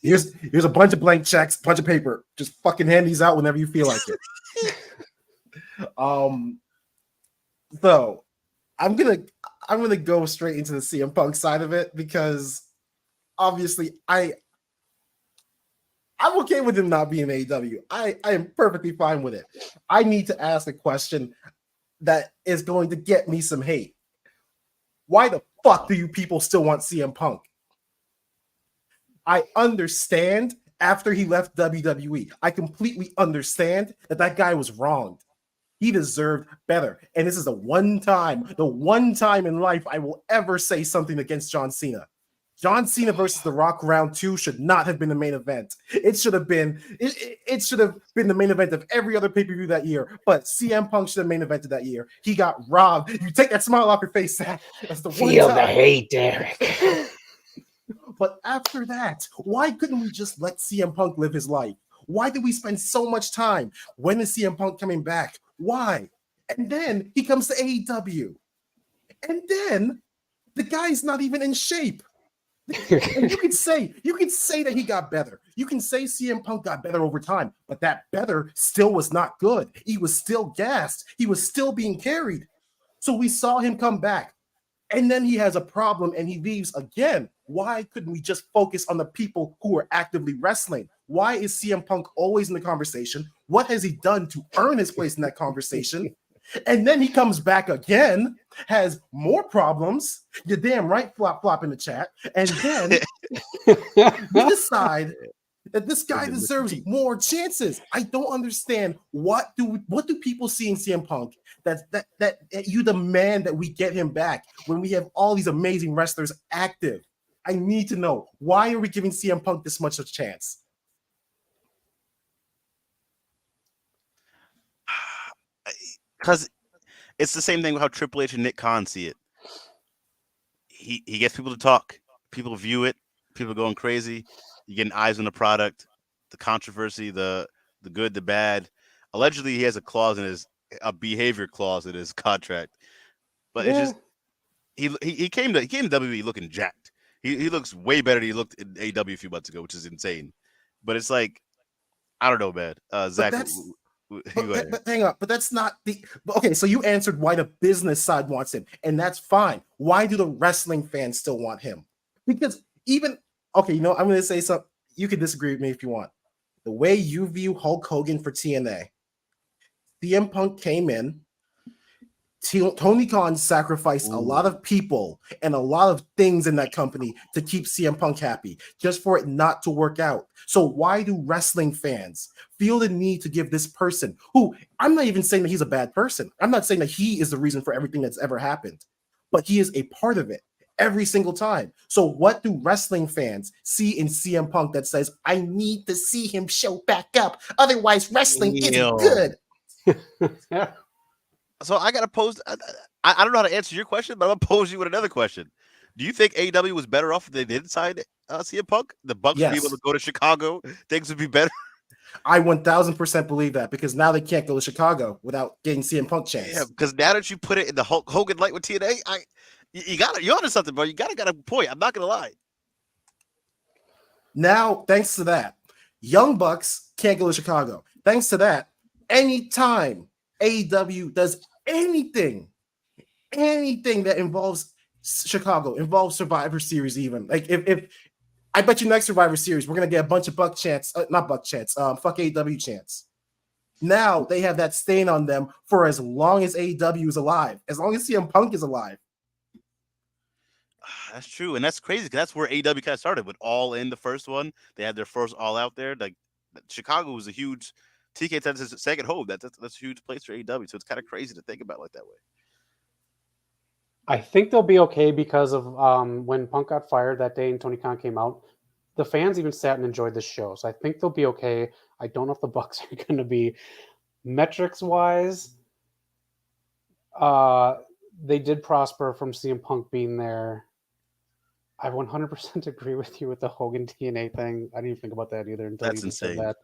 here's a bunch of blank checks, bunch of paper. Just fucking hand these out whenever you feel like it. So I'm gonna go straight into the CM Punk side of it because obviously I'm okay with him not being AEW. I am perfectly fine with it. I need to ask a question that is going to get me some hate. Why the fuck do you people still want CM Punk? I understand after he left WWE. I completely understand that guy was wronged. He deserved better. And this is the one time in life I will ever say something against John Cena. John Cena versus The Rock round 2 should not have been the main event. It should have been the main event of every other pay-per-view that year. But CM Punk should have main evented that year. He got robbed. You take that smile off your face, Zach. That's the Feel one the time. hate, Eric. But after that, why couldn't we just let CM Punk live his life? Why did we spend so much time? When is CM Punk coming back? Why? And then he comes to AEW. And then the guy's not even in shape. And you can say that he got better. You can say CM Punk got better over time, but that better still was not good. He was still gassed. He was still being carried. So we saw him come back. And then he has a problem and he leaves again. Why couldn't we just focus on the people who are actively wrestling? Why is CM Punk always in the conversation? What has he done to earn his place in that conversation? And then he comes back again, has more problems. You're damn right, flop in the chat. And then we decide that this guy deserves more chances. I don't understand what do people see in CM Punk that you demand that we get him back when we have all these amazing wrestlers active. I need to know, why are we giving CM Punk this much of a chance? Because it's the same thing with how Triple H and Nick Khan see it. He gets people to talk. People view it. People going crazy. You're getting eyes on the product, the controversy, the good, the bad. Allegedly, he has a behavior clause in his contract. But it's just he came to WWE looking jacked. He looks way better than he looked in AEW a few months ago, which is insane. But it's like, I don't know, man. Zach, but hang on, but that's not the okay. So you answered why the business side wants him, and that's fine. Why do the wrestling fans still want him? Because even okay, I'm going to say something. You can disagree with me if you want. The way you view Hulk Hogan for TNA, CM Punk came in. Tony Khan sacrificed a lot of people and a lot of things in that company to keep CM Punk happy, just for it not to work out. So why do wrestling fans feel the need to give this person, who I'm not even saying that he's a bad person. I'm not saying that he is the reason for everything that's ever happened, but he is a part of it every single time. So what do wrestling fans see in CM Punk that says, I need to see him show back up, otherwise wrestling isn't good? So I got to pose. I don't know how to answer your question, but I'm going to pose you with another question. Do you think AEW was better off if they didn't sign CM Punk? The Bucks would be able to go to Chicago. Things would be better. I 1000% believe that, because now they can't go to Chicago without getting CM Punk chance. Yeah, because now that you put it in the Hulk Hogan light with TNA, you're onto something, bro. You got a point. I'm not going to lie. Now, thanks to that, Young Bucks can't go to Chicago. Thanks to that, anytime AEW does anything that involves Chicago, involves Survivor Series, even like if I bet you next Survivor Series we're gonna get a bunch of fuck AEW chants. Now they have that stain on them for as long as AEW is alive, as long as CM Punk is alive. That's true, and that's crazy because that's where AEW kind of started with All In, the first one. They had their first All Out there. Like Chicago was a huge TK Texas second home. That's a huge place for AEW. So it's kind of crazy to think about like that way. I think they'll be okay because of when Punk got fired that day and Tony Khan came out. The fans even sat and enjoyed the show. So I think they'll be okay. I don't know if the Bucks are going to be metrics-wise. They did prosper from CM Punk being there. I 100% agree with you with the Hogan TNA thing. I didn't even think about that either until That's you just insane. said that.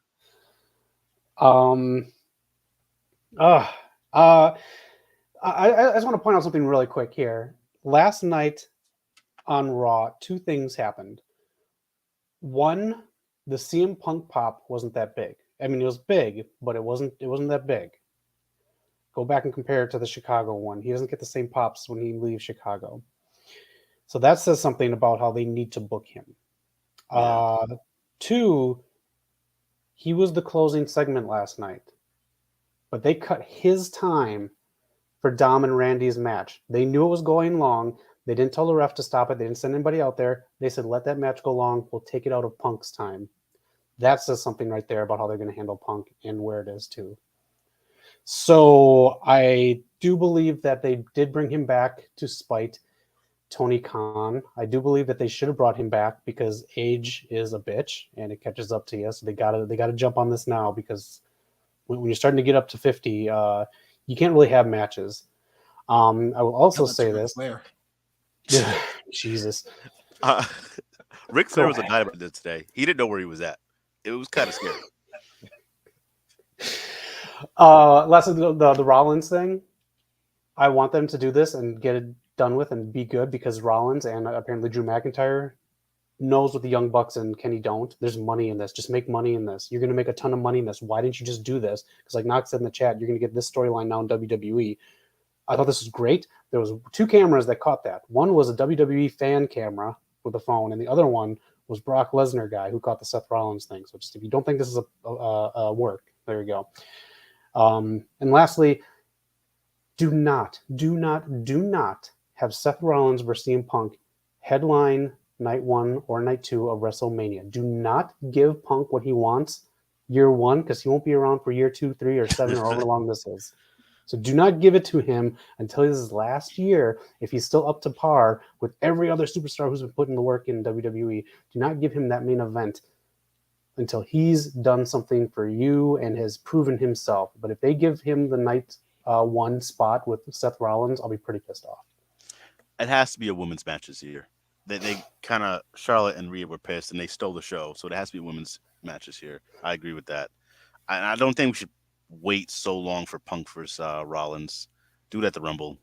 I just want to point out something really quick here. Last night, on Raw, two things happened. One, the CM Punk pop wasn't that big. I mean, it was big, but it wasn't that big. Go back and compare it to the Chicago one. He doesn't get the same pops when he leaves Chicago. So that says something about how they need to book him. Yeah. Two, he was the closing segment last night, but they cut his time for Dom and Randy's match. They knew it was going long. They didn't tell the ref to stop it. They didn't send anybody out there. They said, let that match go long. We'll take it out of Punk's time. That says something right there about how they're going to handle Punk and where it is, too. So I do believe that they did bring him back to spite Tony Khan. I do believe that they should have brought him back because age is a bitch and it catches up to you. So they gotta jump on this now because when you're starting to get up to 50, you can't really have matches. I will also say this. Jesus. Ric Flair was a dynamite this today. He didn't know where he was at. It was kind of scary. Last of the Rollins thing. I want them to do this and get it done with and be good because Rollins and apparently Drew McIntyre knows what the Young Bucks and Kenny don't. There's money in this. Just make money in this. You're going to make a ton of money in this. Why didn't you just do this? Because like Noc said in the chat, you're going to get this storyline now in WWE. I thought this was great. There was two cameras that caught that. One was a WWE fan camera with a phone, and the other one was Brock Lesnar guy who caught the Seth Rollins thing. So just if you don't think this is a work, there you go. And lastly, do not have Seth Rollins versus CM Punk headline night 1 or night 2 of WrestleMania. Do not give Punk what he wants year 1 because he won't be around for year 2, 3, or 7 or however long this is. So do not give it to him until his last year if he's still up to par with every other superstar who's been putting the work in WWE. Do not give him that main event until he's done something for you and has proven himself. But if they give him the night 1 spot with Seth Rollins, I'll be pretty pissed off. It has to be a women's match this year. They kind of Charlotte and Rhea were pissed and they stole the show, so it has to be women's matches here. I agree with that. I don't think we should wait so long for Punk versus Rollins. Do it at the Rumble.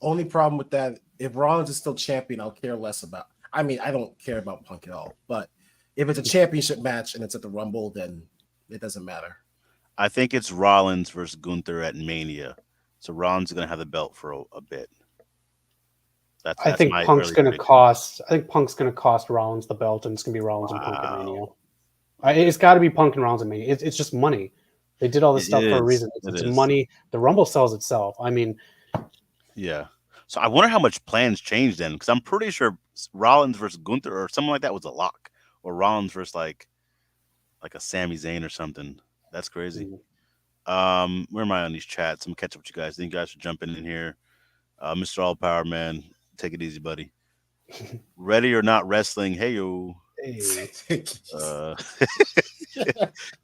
Only problem with that, if Rollins is still champion, I'll care less about. I mean, I don't care about Punk at all. But if it's a championship match and it's at the Rumble, then it doesn't matter. I think it's Rollins versus Gunther at Mania. So Rollins is going to have the belt for a bit. I think Punk's going to cost Rollins the belt, and it's going to be Rollins and Punk at Mania. It's got to be Punk and Rollins and Mania. It's just money. They did all this stuff for a reason. It's money. The Rumble sells itself. I mean, yeah. So I wonder how much plans changed then, because I'm pretty sure Rollins versus Gunther or something like that was a lock, or Rollins versus like a Sami Zayn or something. That's crazy. Where am I on these chats? I'm gonna catch up with you guys. Think you guys should jump in here. Mr. All Power Man, take it easy, buddy. Ready or not wrestling? Hey yo.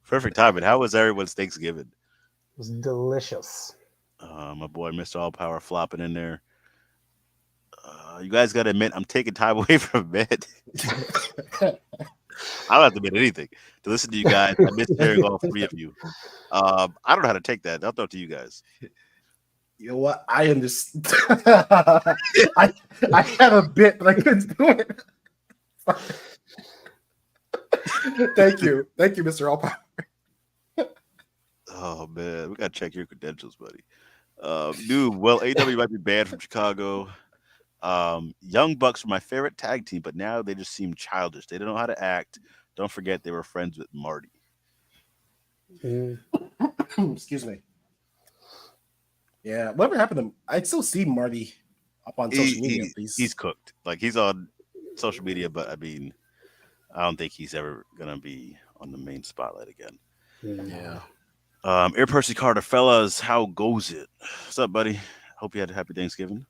Perfect timing. How was everyone's Thanksgiving? It was delicious. My boy, Mr. All Power, flopping in there. You guys got to admit, I'm taking time away from bed. I don't have to admit anything to listen to you guys. I miss hearing all 3 of you. I don't know how to take that. I'll throw it to you guys. You know what? I understand. I had a bit, but I couldn't do it. Thank you, Mr. All Power. Oh man, we gotta check your credentials, buddy. Dude, well, AEW might be banned from Chicago. Young Bucks were my favorite tag team, but now they just seem childish. They don't know how to act. Don't forget they were friends with Marty. Excuse me. Yeah, whatever happened to him? I still see Marty up on social media. He's cooked. Like he's on social media, but I mean, I don't think he's ever gonna be on the main spotlight again. Yeah. Air Percy Carter, fellas, how goes it? What's up, buddy? Hope you had a happy Thanksgiving.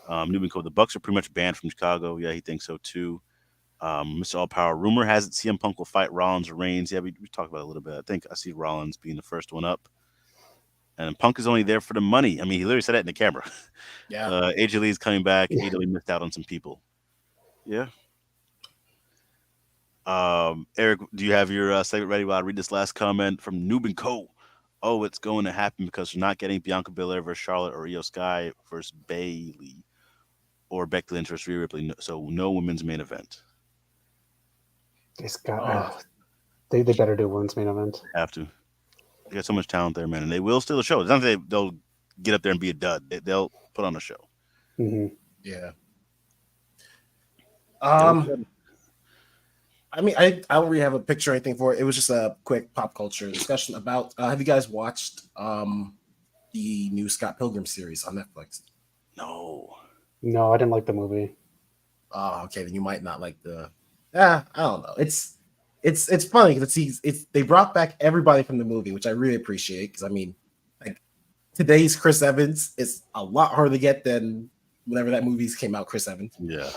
Newman Code, the Bucks are pretty much banned from Chicago. Yeah, he thinks so too. Mr. All Power, rumor has it CM Punk will fight Rollins or Reigns. Yeah, we talked about it a little bit. I think I see Rollins being the first one up. And Punk is only there for the money. I mean, he literally said that in the camera. Yeah. AJ Lee's coming back. AEW missed out on some people. Yeah. Eric, do you have your segment ready while I read this last comment from Noob & Co? oh, it's going to happen because we're not getting Bianca Belair versus Charlotte or Io Sky versus Bailey or Becky Lynch versus Rhea Ripley. So no women's main event. It's got. Oh. They better do women's main event. Have to. They got so much talent there, man, and they will steal a show. It's not that they'll get up there and be a dud. They'll put on a show. Mm-hmm. Yeah. I mean, I don't really have a picture or anything for it. It was just a quick pop culture discussion about. Have you guys watched the new Scott Pilgrim series on Netflix? No. No, I didn't like the movie. Oh, okay. Then you might not like the. I don't know. It's funny because it's they brought back everybody from the movie, which I really appreciate. Because I mean, like today's Chris Evans is a lot harder to get than whenever that movies came out. Chris Evans. Yeah.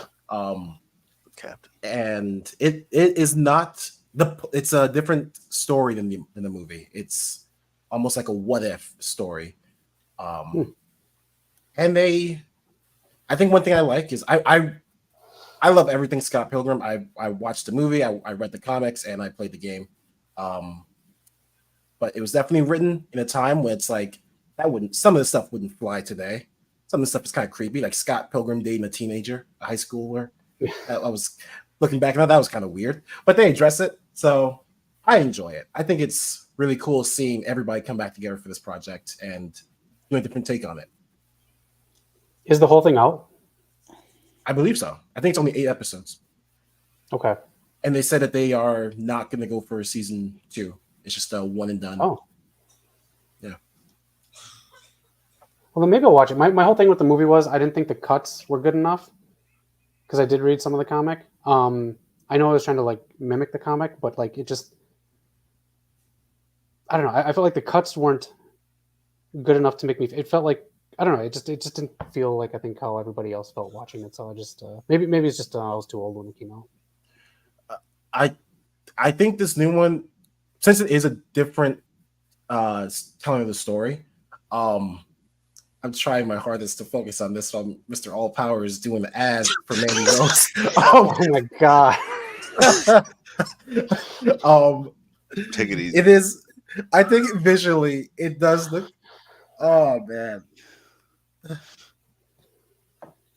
Captain. And it is not it's a different story than the movie. It's almost like a what if story. And I think one thing I like is I love everything Scott Pilgrim. I watched the movie, I read the comics, and I played the game. But it was definitely written in a time when it's like some of the stuff wouldn't fly today. Some of the stuff is kind of creepy, like Scott Pilgrim dating a teenager, a high schooler. I was looking back on that was kind of weird, but they address it, so I enjoy it. I think it's really cool seeing everybody come back together for this project and do a different take on it. Is the whole thing out? I believe so. I think it's only 8 episodes. Okay. And they said that they are not going to go for a season 2. It's just a one and done. Oh. Yeah. Well, then maybe I'll watch it. My whole thing with the movie was I didn't think the cuts were good enough. Because I did read some of the comic. I know I was trying to like mimic the comic, but like it just, I don't know. I felt like the cuts weren't good enough to make me. It felt like I don't know. It just didn't feel like I think how everybody else felt watching it. So I just maybe it's just I was too old when it came out. I think this new one, since it is a different telling of the story, I'm trying my hardest to focus on this one. Mr. All Power is doing the ad for Mandy Rose. Oh my god. Take it easy. It is. I think visually it does look. Oh man.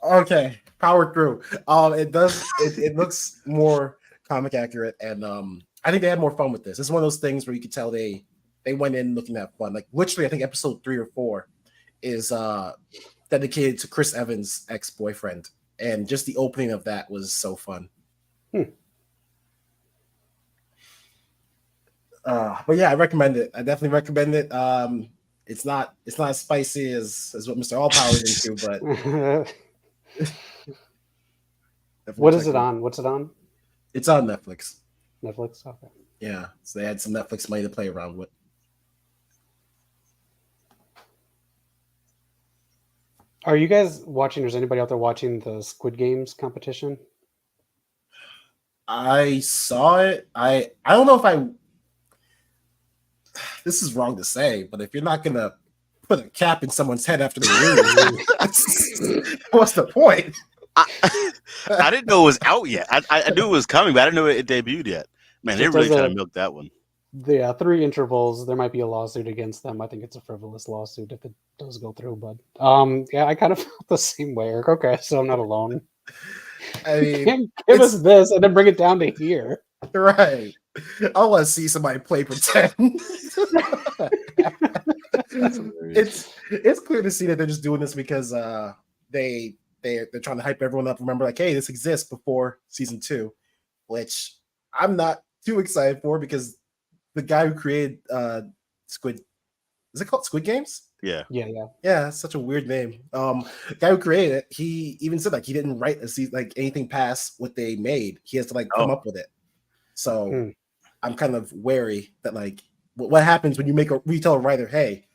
Okay, power through. It does. It looks more comic accurate, and I think they had more fun with this. It's one of those things where you could tell they went in looking at fun. Like literally, I think episode 3 or 4 is dedicated to Chris Evans' ex-boyfriend, and just the opening of that was so fun. But yeah, I recommend it. I definitely recommend it. It's not as spicy as what Mr. All Power is into, but what is it on? What's it on? It's on Netflix. Netflix. Okay. Yeah, so they had some Netflix money to play around with. Are you guys watching? Or is anybody out there watching the Squid Games competition? I saw it. I don't know if I. This is wrong to say, but if you're not gonna put a cap in someone's head after they lose, what's the point? I didn't know it was out yet. I knew it was coming, but I didn't know it debuted yet. Man, they really trying to milk that one. Yeah, 3 intervals. There might be a lawsuit against them. I think it's a frivolous lawsuit if it does go through. But yeah, I kind of felt the same way, Eric. Okay, so I'm not alone. I mean, give us this and then bring it down to here. Right. I want to see somebody play pretend. It's clear to see that they're just doing this because they're trying to hype everyone up. Remember, like, hey, this exists before season 2, which I'm not too excited for because the guy who created Squid, is it called Squid Games? Yeah. Yeah, it's such a weird name. The guy who created it, he even said like he didn't write a season, like anything past what they made. He has to like come up with it. So I'm kind of wary that like what happens when you tell a writer, hey,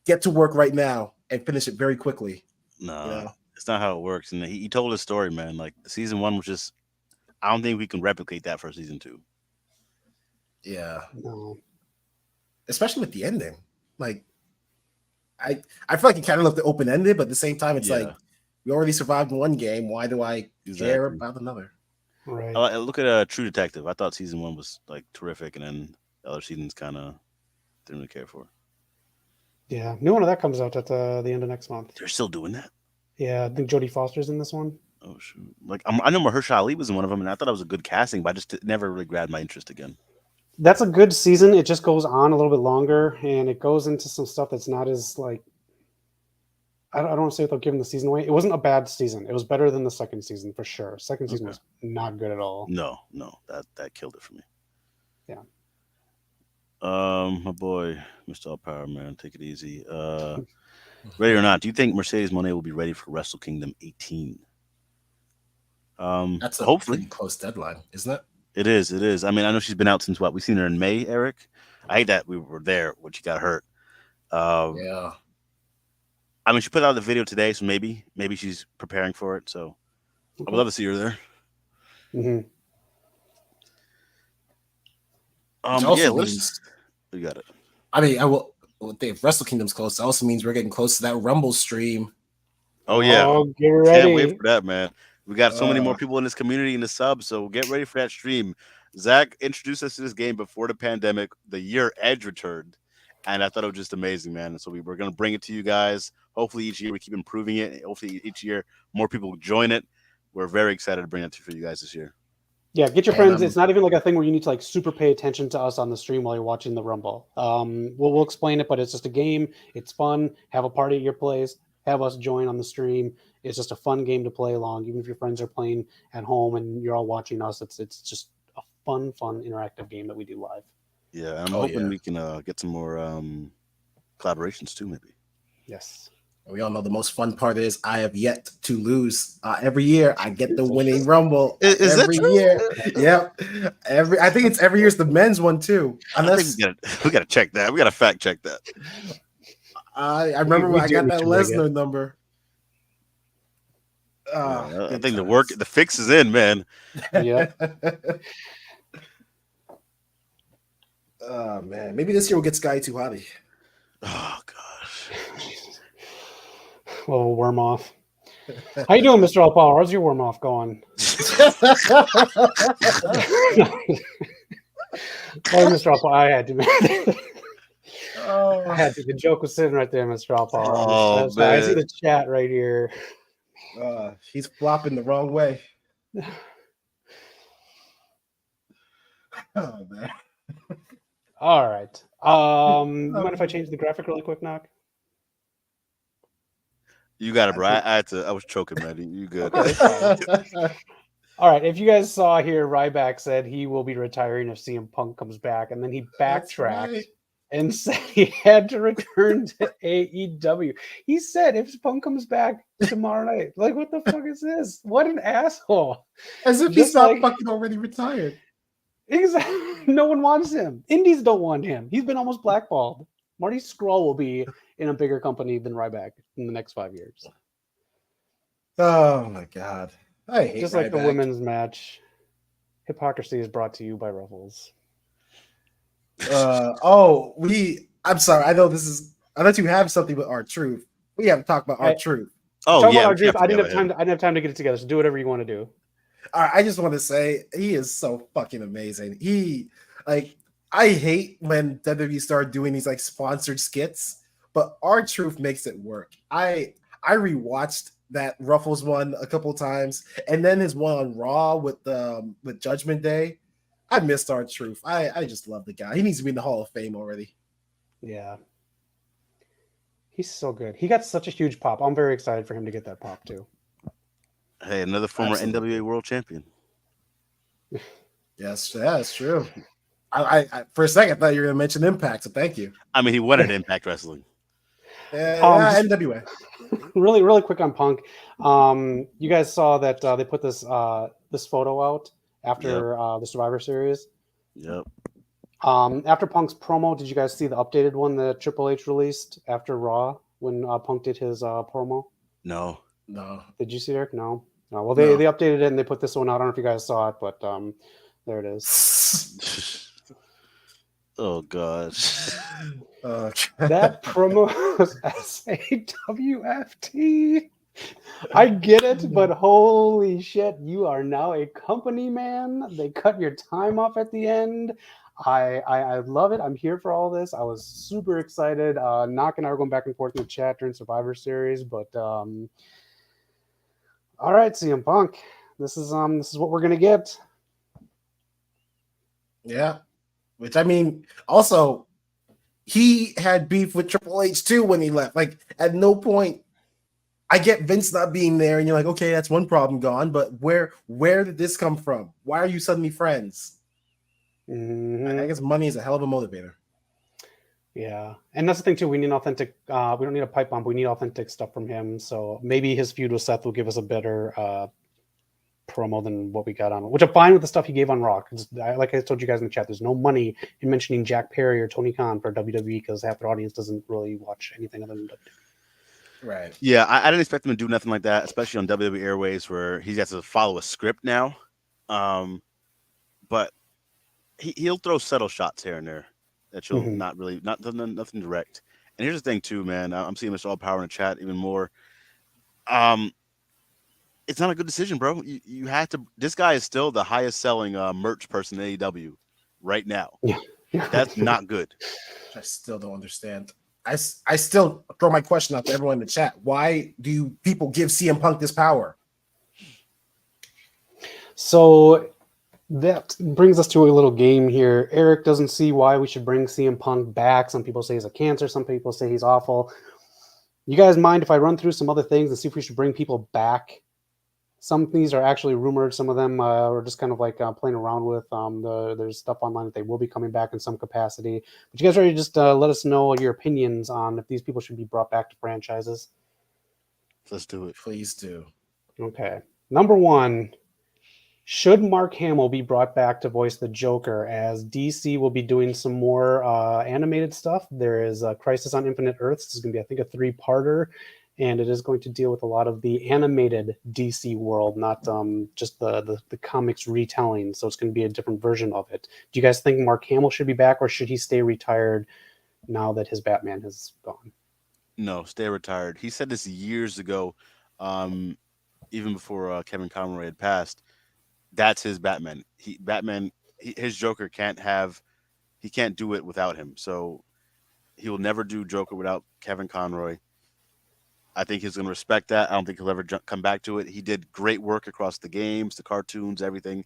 get to work right now and finish it very quickly. No, it's not how it works. And he told his story, man. Like season 1 was just, I don't think we can replicate that for season 2. Yeah. No. Especially with the ending. Like I feel like it kind of left it open ended, but at the same time, it's like we already survived one game. Why do I care about another? Right. Look at True Detective. I thought season 1 was like terrific, and then the other seasons kind of didn't really care for. Yeah, new one of that comes out at the end of next month. They're still doing that. Yeah, I think Jodie Foster's in this one. Oh shoot! Like I know Mahershala Ali was in one of them, and I thought it was a good casting, but I just never really grabbed my interest again. That's a good season. It just goes on a little bit longer, and it goes into some stuff that's not as like. I don't want to say without giving the season away. It wasn't a bad season. It was better than the second season for sure. Second season was not good at all. No, that killed it for me. Yeah. My boy, Mr. All Power Man, take it easy. Ready or not, do you think Mercedes Moné will be ready for Wrestle Kingdom 18? That's a Hopefully. pretty close deadline, isn't it? It is. It is. I mean, I know she's been out since what? We've seen her in May, Eric. I hate that we were there when she got hurt. Yeah. I mean, she put out the video today, so maybe she's preparing for it. So I would love to see her there. Mm-hmm. Yeah, let's. We got it. I mean, if Wrestle Kingdom's close, it also means we're getting close to that Rumble stream. Oh yeah, get ready. Can't wait for that, man. We got so many more people in this community in the sub, so get ready for that stream. Zach introduced us to this game before the pandemic, the year Edge returned, and I thought it was just amazing, man. And so we're going to bring it to you guys. Hopefully each year we keep improving it. Hopefully each year more people join it. We're very excited to bring it for you guys this year. Yeah, get your friends. It's not even like a thing where you need to like super pay attention to us on the stream while you're watching the Rumble. We'll explain it, but it's just a game. It's fun. Have a party at your place. Have us join on the stream. It's just a fun game to play along. Even if your friends are playing at home and you're all watching us, it's just a fun interactive game that we do live. Yeah, I'm hoping we can get some more collaborations too, maybe. Yes. We all know the most fun part is I have yet to lose. Every year I get the winning Rumble. Is every year. Yep. I think it's every year's the men's one too. Unless we gotta check that. We gotta fact check that. I remember when I got that Lesnar number. I think the fix is in, man. Yeah. Oh man, maybe this year we'll get Sky too hotty. Oh gosh. Well, worm off. How you doing, Mr. All Power? How's your worm off going? Oh, Mr. All Power, I had to. I had to. The joke was sitting right there, Mr. All Power. Oh, man. I see the chat right here. He's flopping the wrong way. Oh man. All right. Mind if I change the graphic really quick, Noc? You got it, bro. I was choking, man. You good? All right. If you guys saw here, Ryback said he will be retiring if CM Punk comes back, and then he backtracked and said he had to return to AEW. He said if Punk comes back tomorrow night, like what the fuck is this? What an asshole! As if he's not fucking already retired. Exactly. No one wants him. Indies don't want him. He's been almost blackballed. Marty Scurll will be in a bigger company than Ryback in the next 5 years. Oh my god. I hate just Ryback. like the women's match. Hypocrisy is brought to you by Ruffles. I'm sorry. I know you have something with R-Truth. We have to talk about R-Truth. Oh yeah. R-Truth. I didn't have time to get it together. So do whatever you want to do. All right, I just want to say he is so fucking amazing. I hate when WWE start doing these like sponsored skits, but R-Truth makes it work. I rewatched that Ruffles one a couple times, and then his one on Raw with Judgment Day. I missed R-Truth. I just love the guy. He needs to be in the Hall of Fame already. Yeah. He's so good. He got such a huge pop. I'm very excited for him to get that pop too. Hey, another former NWA World Champion. Yes, that's true. I for a second thought you were going to mention Impact, so thank you. I mean, he won at Impact Wrestling. NWA. Really quick on Punk. You guys saw that they put this photo out after the Survivor Series. Yep. After Punk's promo, did you guys see the updated one that Triple H released after Raw when Punk did his promo? No. Did you see it, Eric? No. Well, they updated it and they put this one out. I don't know if you guys saw it, but there it is. Oh gosh. That promo was SAWFT. I get it, but holy shit, you are now a company man. They cut your time off at the end. I love it. I'm here for all this. I was super excited. Noc and I were going back and forth in the chat during Survivor Series, but all right, CM Punk. This is what we're gonna get. Yeah. Which I mean, also he had beef with Triple H too when he left. Like at no point, I get Vince not being there, and you're like, okay, that's one problem gone. But where did this come from? Why are you suddenly friends? Mm-hmm. I guess money is a hell of a motivator. Yeah, and that's the thing too. We need authentic. We don't need a pipe bomb. We need authentic stuff from him. So maybe his feud with Seth will give us a better promo than what we got on. Which I'm fine with the stuff he gave on Raw. Like I told you guys in the chat, there's no money in mentioning Jack Perry or Tony Khan for WWE because half their audience doesn't really watch anything other than WWE. Right. Yeah, I didn't expect him to do nothing like that, especially on WWE Airways where he has to follow a script now. But he'll throw subtle shots here and there that you'll not really nothing direct. And here's the thing too, man. I'm seeing Mr. All Power in the chat even more. It's not a good decision, bro. You have to. This guy is still the highest selling merch person in AEW right now. Yeah. That's not good. I still don't understand. I still throw my question out to everyone in the chat. Why do people give CM Punk this power? So that brings us to a little game here. Eric doesn't see why we should bring CM Punk back. Some people say he's a cancer. Some people say he's awful. You guys mind if I run through some other things and see if we should bring people back? Some things are actually rumored. Some of them are just kind of like playing around with. There's stuff online that they will be coming back in some capacity. But you guys ready to just let us know your opinions on if these people should be brought back to franchises? Let's do it. Please do. Okay. Number one, should Mark Hamill be brought back to voice the Joker, as DC will be doing some more animated stuff? There is Crisis on Infinite Earths. This is going to be, I think, a 3-parter, and it is going to deal with a lot of the animated DC world, not just the comics retelling. So it's going to be a different version of it. Do you guys think Mark Hamill should be back, or should he stay retired now that his Batman has gone? No, stay retired. He said this years ago, even before Kevin Conroy had passed. That's his Batman. His Joker can't do it without him. So he will never do Joker without Kevin Conroy. I think he's going to respect that. I don't think he'll ever come back to it. He did great work across the games, the cartoons, everything.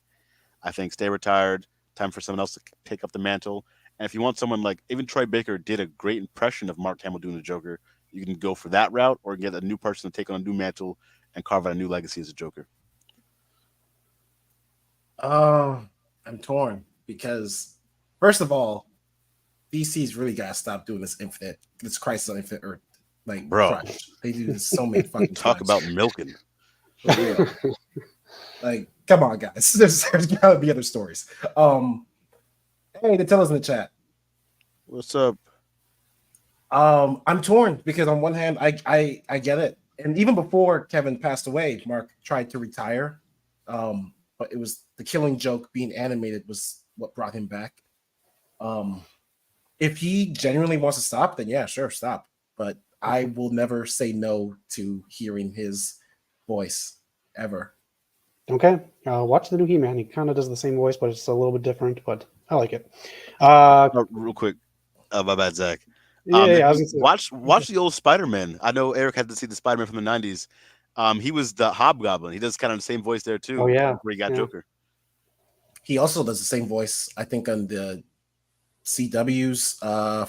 I think stay retired. Time for someone else to take up the mantle. And if you want someone like, even Troy Baker did a great impression of Mark Hamill doing the Joker, you can go for that route or get a new person to take on a new mantle and carve out a new legacy as a Joker. I'm torn because, first of all, DC's really got to stop doing this Crisis on Infinite Earth. Like, bro, crunch. They do this so many fucking talk times. about milking. For real. Like, come on, guys. There's got to be other stories. Hey, to tell us in the chat. What's up? I'm torn because on one hand, I get it, and even before Kevin passed away, Mark tried to retire. But it was the Killing Joke being animated was what brought him back. If he genuinely wants to stop, then yeah, sure, stop. But I will never say no to hearing his voice ever. Okay, watch the new He-Man. He kind of does the same voice, but it's a little bit different. But I like it. Real quick, my bad, Zach. Yeah. Watch the old Spider-Man. I know Eric had to see the Spider-Man from the 90s. He was the Hobgoblin. He does kind of the same voice there too. Oh yeah, where he got Joker. He also does the same voice, I think, on the CW's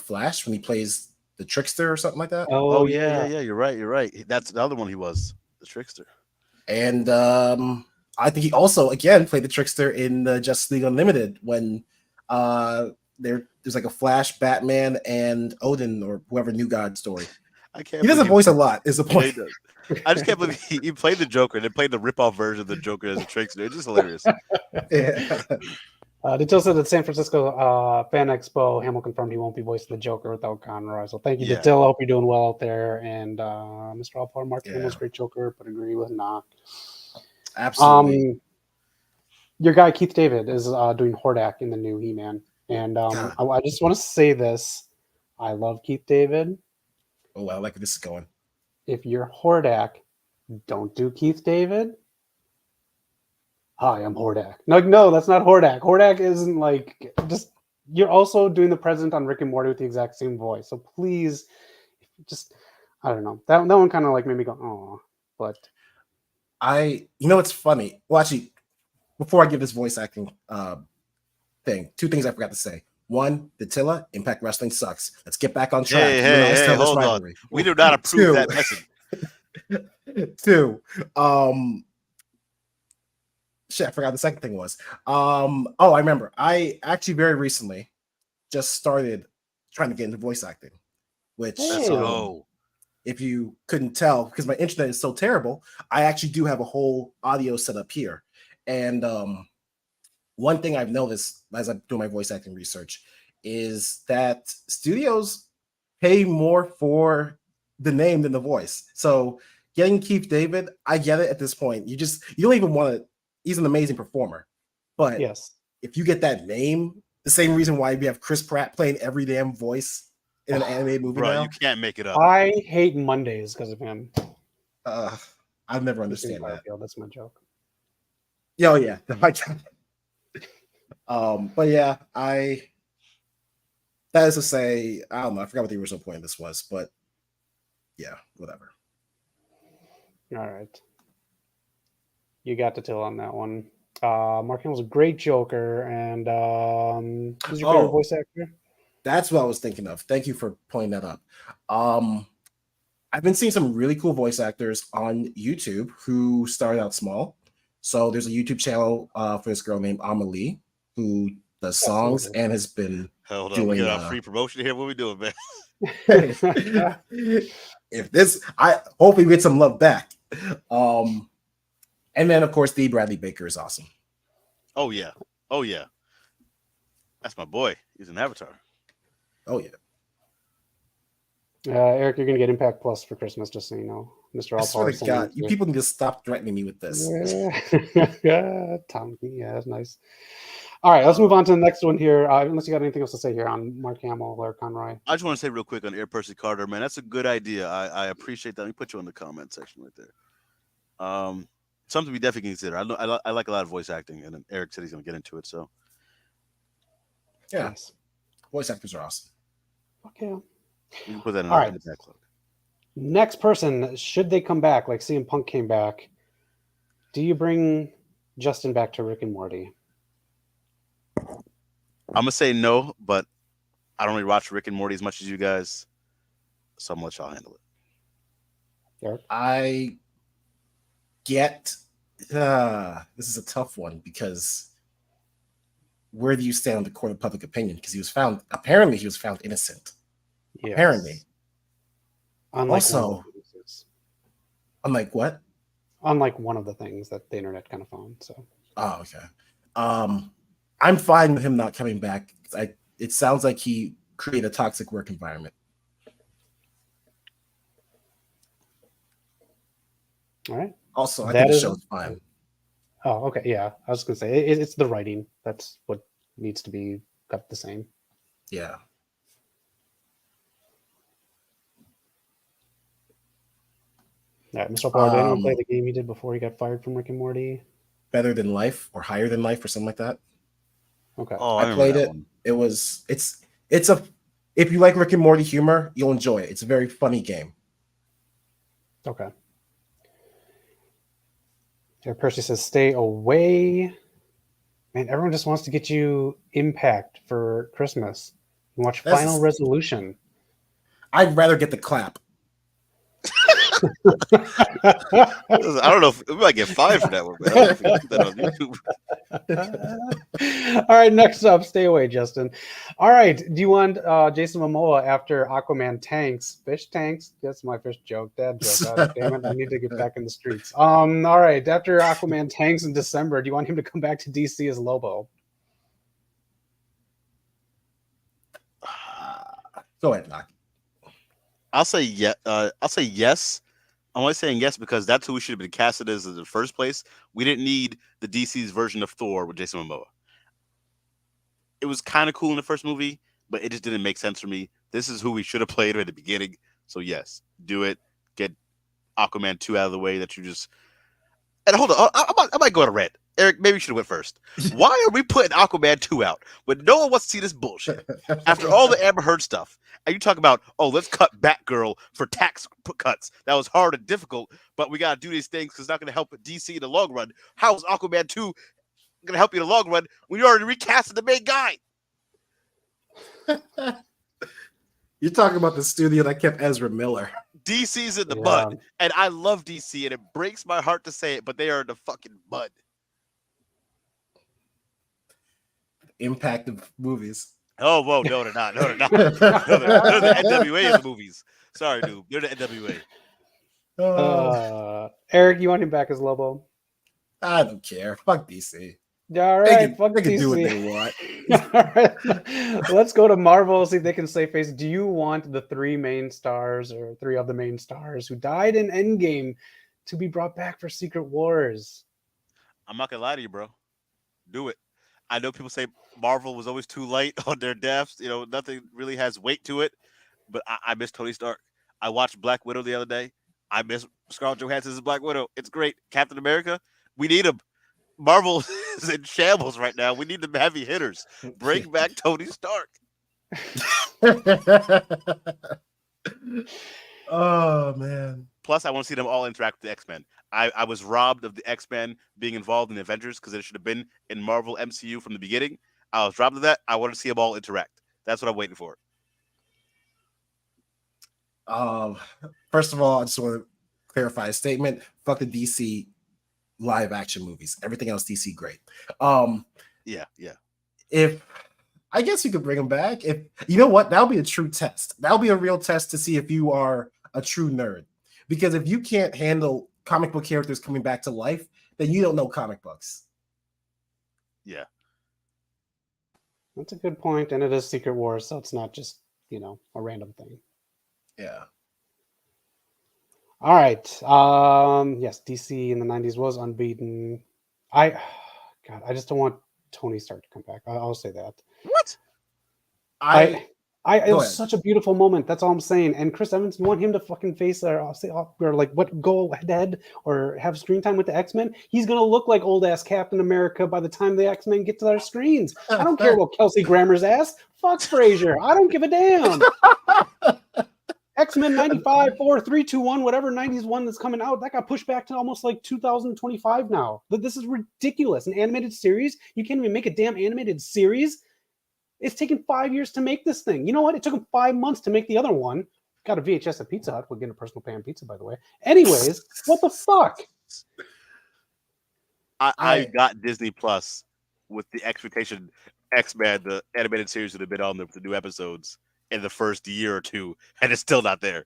Flash when he plays the Trickster or something like that. Oh yeah. You're right. That's the other one. He was the Trickster. And I think he also again played the Trickster in the Justice League Unlimited when there's like a Flash, Batman, and Odin or whoever New God story. He doesn't voice a lot. Is the point? Yeah, I just can't believe he played the Joker and then played the rip-off version of the Joker as a trickster. It's just hilarious. Yeah. Detail said at San Francisco Fan Expo, Hamill confirmed he won't be voicing the Joker without Conroy. So thank you, Detail. I hope you're doing well out there. And Mr. Alpar, Mark Hamill's great Joker, but agree with Noc. Absolutely. Your guy Keith David is doing Hordak in the new He-Man. And I just want to say this. I love Keith David. Oh, I like where this is going. If you're Hordak, Don't do Keith David. Hi, I'm Hordak. No, that's not Hordak. Hordak isn't like just. You're also doing the president on Rick and Morty with the exact same voice. So please, just I don't know. That one kind of like made me go, oh. But it's funny. Well, actually, before I give this voice acting thing, two things I forgot to say. One, Attila, Impact Wrestling sucks. Let's get back on track. Hey, hold on. We do not approve that message. Two, shit, I forgot the second thing was. I remember. I actually very recently just started trying to get into voice acting, which if you couldn't tell, because my internet is so terrible, I actually do have a whole audio set up here. And one thing I've noticed as I'm doing my voice acting research is that studios pay more for the name than the voice. So getting Keith David, I get it at this point. You don't even want to. He's an amazing performer, but yes, if you get that name, the same reason why we have Chris Pratt playing every damn voice in an animated movie now. You can't make it up. I hate Mondays because of him. I've never understand that. That's my joke. Oh yeah, but yeah, that is to say, I don't know. I forgot what the original point of this was, but yeah, whatever. All right. You got to tell on that one. Mark Hamill's a great Joker, and who's your favorite voice actor? That's what I was thinking of. Thank you for pointing that up. I've been seeing some really cool voice actors on YouTube who started out small. So there's a YouTube channel for this girl named Amelie who does songs and has been doing. We got free promotion here. What are we doing, man? I hopefully we get some love back. And then, of course, D. Bradley Baker is awesome. Oh, yeah. That's my boy. He's an Avatar. Oh, yeah. Eric, you're going to get Impact Plus for Christmas, just so you know. Mr. I swear to God, you people can just stop threatening me with this. Tom, yeah, that's nice. All right, let's move on to the next one here. Unless you got anything else to say here on Mark Hamill or Conroy. I just want to say real quick on Air Percy Carter, man. That's a good idea. I appreciate that. Let me put you in the comment section right there. Something we definitely consider. I like a lot of voice acting, and Eric said he's going to get into it. So, yeah, voice actors are awesome. Okay, you can put that in the backlog. Next person, should they come back, like CM came back? Do you bring Justin back to Rick and Morty? I'm gonna say no, but I don't really watch Rick and Morty as much as you guys, so I'm gonna let y'all handle it. Eric? I get this is a tough one because where do you stand on the court of public opinion? Because he was found innocent. Yes. Apparently. Unlike what? Unlike one of the things that the internet kind of found. So. Oh, okay. I'm fine with him not coming back. It sounds like he created a toxic work environment. All right. Also, I think the show's fine. Oh, okay. Yeah. I was going to say, it's the writing. That's what needs to be kept the same. Yeah. All right, Mr. Power, did anyone play the game he did before he got fired from Rick and Morty? Better Than Life or Higher Than Life or something like that. Okay. Oh, I played it. If you like Rick and Morty humor, you'll enjoy it. It's a very funny game. Okay. Here, Percy says, stay away. Man, everyone just wants to get you Impact for Christmas. You watch Final Resolution. I'd rather get the clap. I don't know if we might get fired for that one, but I don't know if we can put that on YouTube. All right, next up, stay away, Justin. All right, do you want Jason Momoa after Aquaman tanks? Fish tanks? That's my fish joke. Dad joke. God damn it, I need to get back in the streets. All right, after Aquaman tanks in December, do you want him to come back to DC as Lobo? Go ahead, Noc. I'll say yes. I'm only saying yes because that's who we should have been casted as in the first place. We didn't need the DC's version of Thor with Jason Momoa. It was kind of cool in the first movie, but it just didn't make sense for me. This is who we should have played at the beginning. So yes, do it. Get Aquaman 2 out of the way that you just. And hold on, I might go to red. Eric, maybe you should have went first. Why are we putting Aquaman 2 out when no one wants to see this bullshit? After all the Amber Heard stuff, and you talk about, oh, let's cut Batgirl for tax cuts. That was hard and difficult, but we got to do these things because it's not going to help DC in the long run. How is Aquaman 2 going to help you in the long run when you already recasted the main guy? You're talking about the studio that kept Ezra Miller. DC's in the mud, and I love DC, and it breaks my heart to say it, but they are in the fucking mud. Impact of movies. Oh, whoa, no, they're not. No, they're not. No, they're the NWA of the movies. Sorry, dude. They're the NWA. Eric, you want him back as Lobo? I don't care. Fuck DC. All right, they can do what they want. All right. Let's go to Marvel, see if they can save face. Do you want the three main stars or three of the main stars who died in Endgame to be brought back for Secret Wars? I'm not going to lie to you, bro. Do it. I know people say Marvel was always too light on their deaths. You know, nothing really has weight to it. But I miss Tony Stark. I watched Black Widow the other day. I miss Scarlett Johansson as Black Widow. It's great. Captain America, we need him. Marvel is in shambles right now. We need the heavy hitters. Bring back Tony Stark. Oh, man. Plus, I want to see them all interact with the X-Men. I was robbed of the X-Men being involved in the Avengers because it should have been in Marvel MCU from the beginning. I was robbed of that. I want to see them all interact. That's what I'm waiting for. First of all, I just want to clarify a statement. Fuck the DC live action movies. Everything else DC great. Yeah. If I guess you could bring them back. If you know what, that'll be a true test. That'll be a real test to see if you are a true nerd. Because if you can't handle comic book characters coming back to life, then you don't know comic books. Yeah. That's a good point, and it is Secret Wars, so it's not just, a random thing. Yeah. All right. Yes, DC in the 90s was unbeaten. I just don't want Tony Stark to come back. I'll say that. What? It was such a beautiful moment. That's all I'm saying. And Chris Evans, you want him to fucking face or go head to head or have screen time with the X-Men? He's gonna look like old ass Captain America by the time the X-Men get to their screens. I don't care about Kelsey Grammer's ass. Fuck Frazier. I don't give a damn. X-Men 95, 4, 3, 2, 1, whatever 90s one that's coming out, that got pushed back to almost like 2025 now. This is ridiculous. An animated series? You can't even make a damn animated series? It's taken 5 years to make this thing. You know what? It took them 5 months to make the other one. Got a VHS at Pizza Hut. We're getting a personal pan pizza, by the way. Anyways, what the fuck? I got Disney Plus with the expectation X-Men, the animated series, would have been on there with the new episodes in the first year or two, and it's still not there.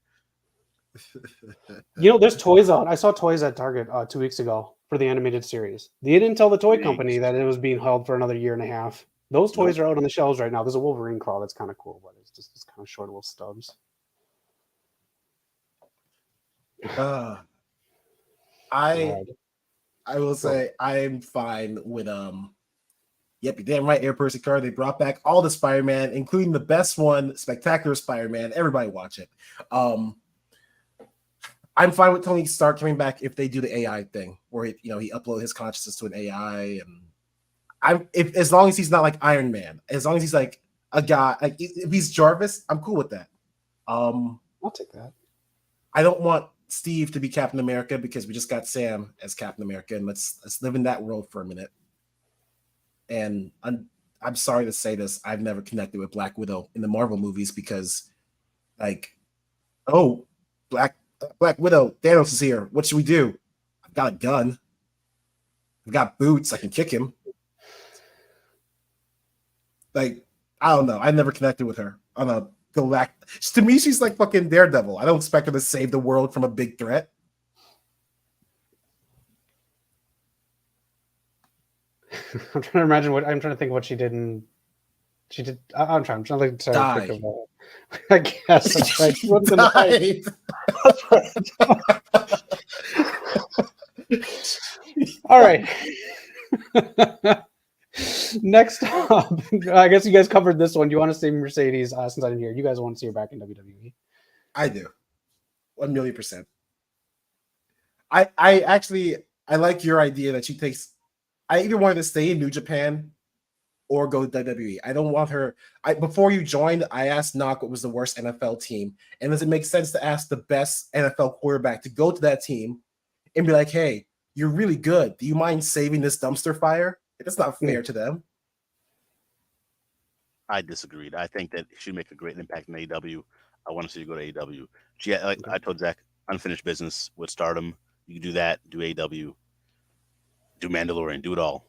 There's toys out. I saw toys at Target 2 weeks ago for the animated series. They didn't tell the toy company that it was being held for another year and a half. Those toys are out on the shelves right now. There's a Wolverine claw that's kind of cool, but it's just kind of short little stubs. I will say I'm fine with Yep, you're damn right, Airperson Car. They brought back all the Spider-Man, including the best one, Spectacular Spider-Man. Everybody watch it. I'm fine with Tony Stark coming back if they do the AI thing, where he upload his consciousness to an AI, and as long as he's not like Iron Man, as long as he's like a guy, like if he's Jarvis, I'm cool with that. I'll take that. I don't want Steve to be Captain America because we just got Sam as Captain America, and let's live in that world for a minute. And I'm sorry to say this, I've never connected with Black Widow in the Marvel movies because, Black Widow, Thanos is here. What should we do? I've got a gun. I've got boots. I can kick him. I don't know. I never connected with her on a galactic. To me, she's like fucking Daredevil. I don't expect her to save the world from a big threat. I'm trying to imagine I'm trying to think what she did. I'm trying to think of I guess that's right. She wasn't Died. All right. Next up, I guess you guys covered this one. Do you want to see Mercedes since I didn't hear? You guys want to see her back in WWE? I do. 1,000,000%. I actually I like your idea that she takes. I either wanted to stay in New Japan or go to WWE. I don't want her. Before you joined, I asked Noc what was the worst NFL team, and does it make sense to ask the best NFL quarterback to go to that team and be like, "Hey, you're really good. Do you mind saving this dumpster fire?" That's not fair to them. I disagreed. I think that she'd make a great impact in AEW. I want to see her go to AEW. She, like I told Zach, unfinished business with Stardom. You can do that. Do AEW. Do Mandalorian. Do it all.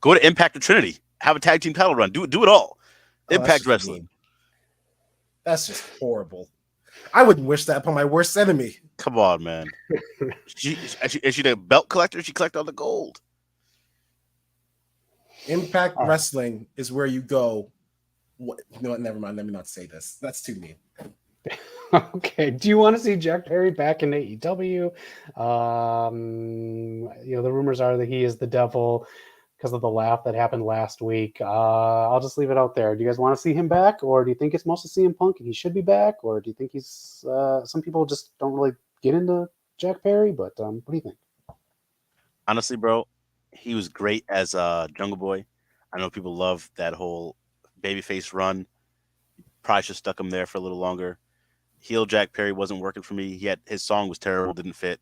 Go to Impact or Trinity. Have a tag team title run. Do it all. Impact Wrestling. Mean. That's just horrible. I wouldn't wish that upon my worst enemy. Come on, man. Is she the belt collector? She collect all the gold. Impact Wrestling is where you go. You know what? Never mind. Let me not say this. That's too mean. Okay. Do you want to see Jack Perry back in AEW? The rumors are that he is the devil because of the laugh that happened last week. I'll just leave it out there. Do you guys want to see him back, or do you think it's mostly CM Punk and he should be back, or do you think he's? Some people just don't really get into Jack Perry, but what do you think? Honestly, bro, he was great as Jungle Boy. I know people love that whole babyface run. Probably should have stuck him there for a little longer. Heel Jack Perry wasn't working for me. His song was terrible, didn't fit.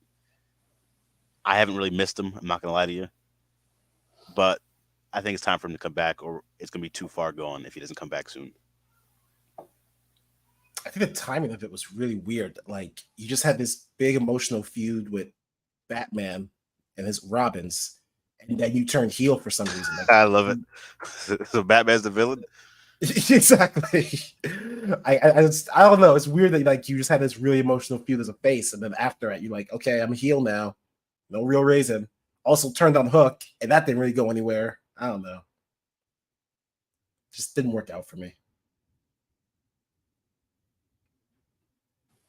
I haven't really missed him. I'm not gonna lie to you, but I think it's time for him to come back, or it's gonna be too far gone if he doesn't come back soon. I think the timing of it was really weird. Like, you just had this big emotional feud with Batman and his Robins, and then you turned heel for some reason. Like, I love it. So Batman's the villain. Exactly. I don't know. It's weird that like you just had this really emotional feud as a face, and then after it, you're like, okay, I'm a heel now. No real reason. Also turned on Hook, and that didn't really go anywhere. I don't know. Just didn't work out for me.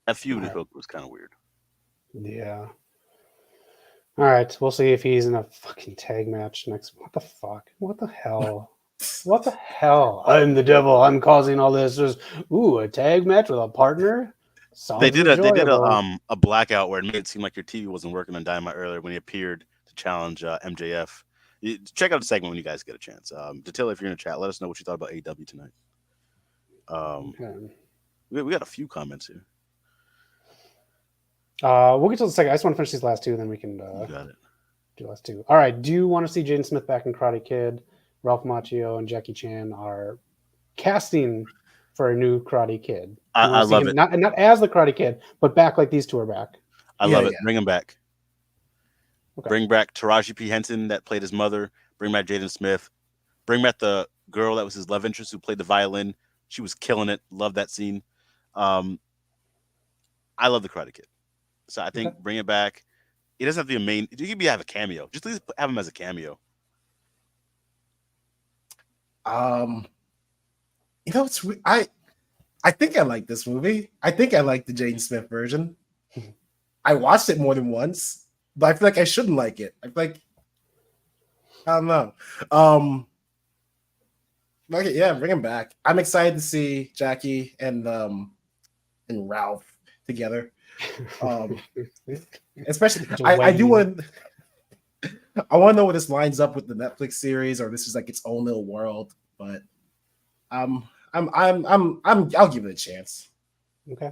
That feud with Hook was kind of weird. Yeah. All right, we'll see if he's in a fucking tag match next. What the fuck? What the hell? What the hell? I'm the devil. I'm causing all this. Just, a tag match with a partner. Sounds They did enjoyable. a blackout where it made it seem like your TV wasn't working on Dynamite earlier when he appeared to challenge MJF. Check out the segment when you guys get a chance. Dattila, if you're in the chat, let us know what you thought about AEW tonight. Okay. We got a few comments here. We'll get to the second. I just want to finish these last two, then we can You got it. do the last two. All right. Do you want to see Jaden Smith back in Karate Kid? Ralph Macchio and Jackie Chan are casting for a new Karate Kid. I love it. Not as the Karate Kid, but back like these two are back. I love it. Bring him back. Okay. Bring back Taraji P. Henson that played his mother. Bring back Jaden Smith. Bring back the girl that was his love interest who played the violin. She was killing it. Love that scene. I love the Karate Kid. So I think bring it back. It doesn't have to be a main. You can have a cameo. Just at least have him as a cameo. It's I think I like this movie. I think I like the Jaden Smith version. I watched it more than once, but I feel like I shouldn't like it. I feel like I don't know. Okay, yeah, bring him back. I'm excited to see Jackie and Ralph together. Especially, I do want. I want to know where this lines up with the Netflix series, or this is like its own little world. But I'll give it a chance. Okay.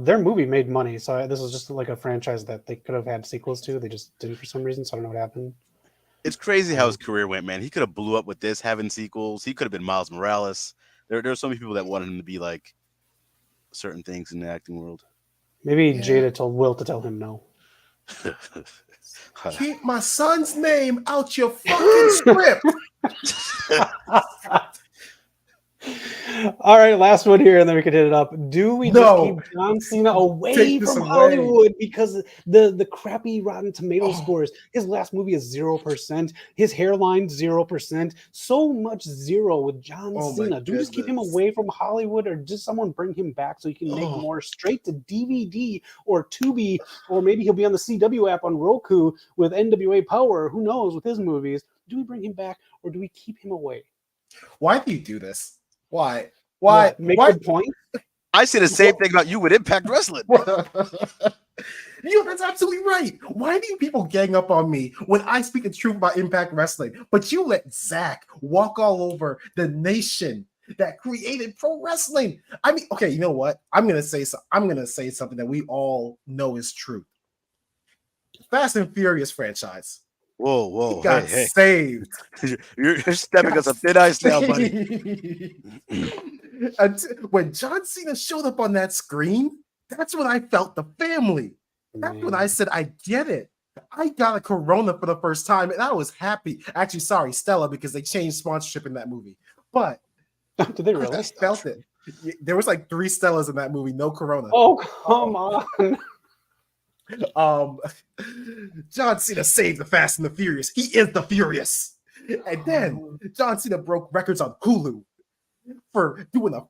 Their movie made money, so this is just like a franchise that they could have had sequels to. They just didn't for some reason, so I don't know what happened. It's crazy how his career went, man. He could have blew up with this, having sequels. He could have been Miles Morales. There are so many people that wanted him to be like certain things in the acting world. Maybe Jada told Will to tell him no. Keep my son's name out your fucking script. All right, last one here, and then we can hit it up. Do we just keep John Cena away from Hollywood because the crappy Rotten Tomato scores? His last movie is 0%. His hairline 0%. So much zero with John Cena. Do we just keep him away from Hollywood, or does someone bring him back so he can make more straight to DVD or Tubi, or maybe he'll be on the CW app on Roku with NWA Power? Who knows with his movies? Do we bring him back, or do we keep him away? Why do you do this? Why? Make a point. I say the same thing about you with Impact Wrestling. That's absolutely right. Why do you people gang up on me when I speak the truth about Impact Wrestling? But you let Zach walk all over the nation that created pro wrestling. I mean, okay, you know what? I'm gonna say something that we all know is true. Fast and Furious franchise. Whoa, He got hey. saved. You're stepping on some thin ice now, buddy. When John Cena showed up on that screen, that's when I felt the family. That's when I said, I get it. I got a Corona for the first time, and I was happy. Actually, sorry, Stella, because they changed sponsorship in that movie. But Did they really? I felt it. There was like 3 Stellas in that movie, no Corona. Oh, come on. John Cena saved the Fast and the Furious. He is the Furious. And then John Cena broke records on Hulu for doing a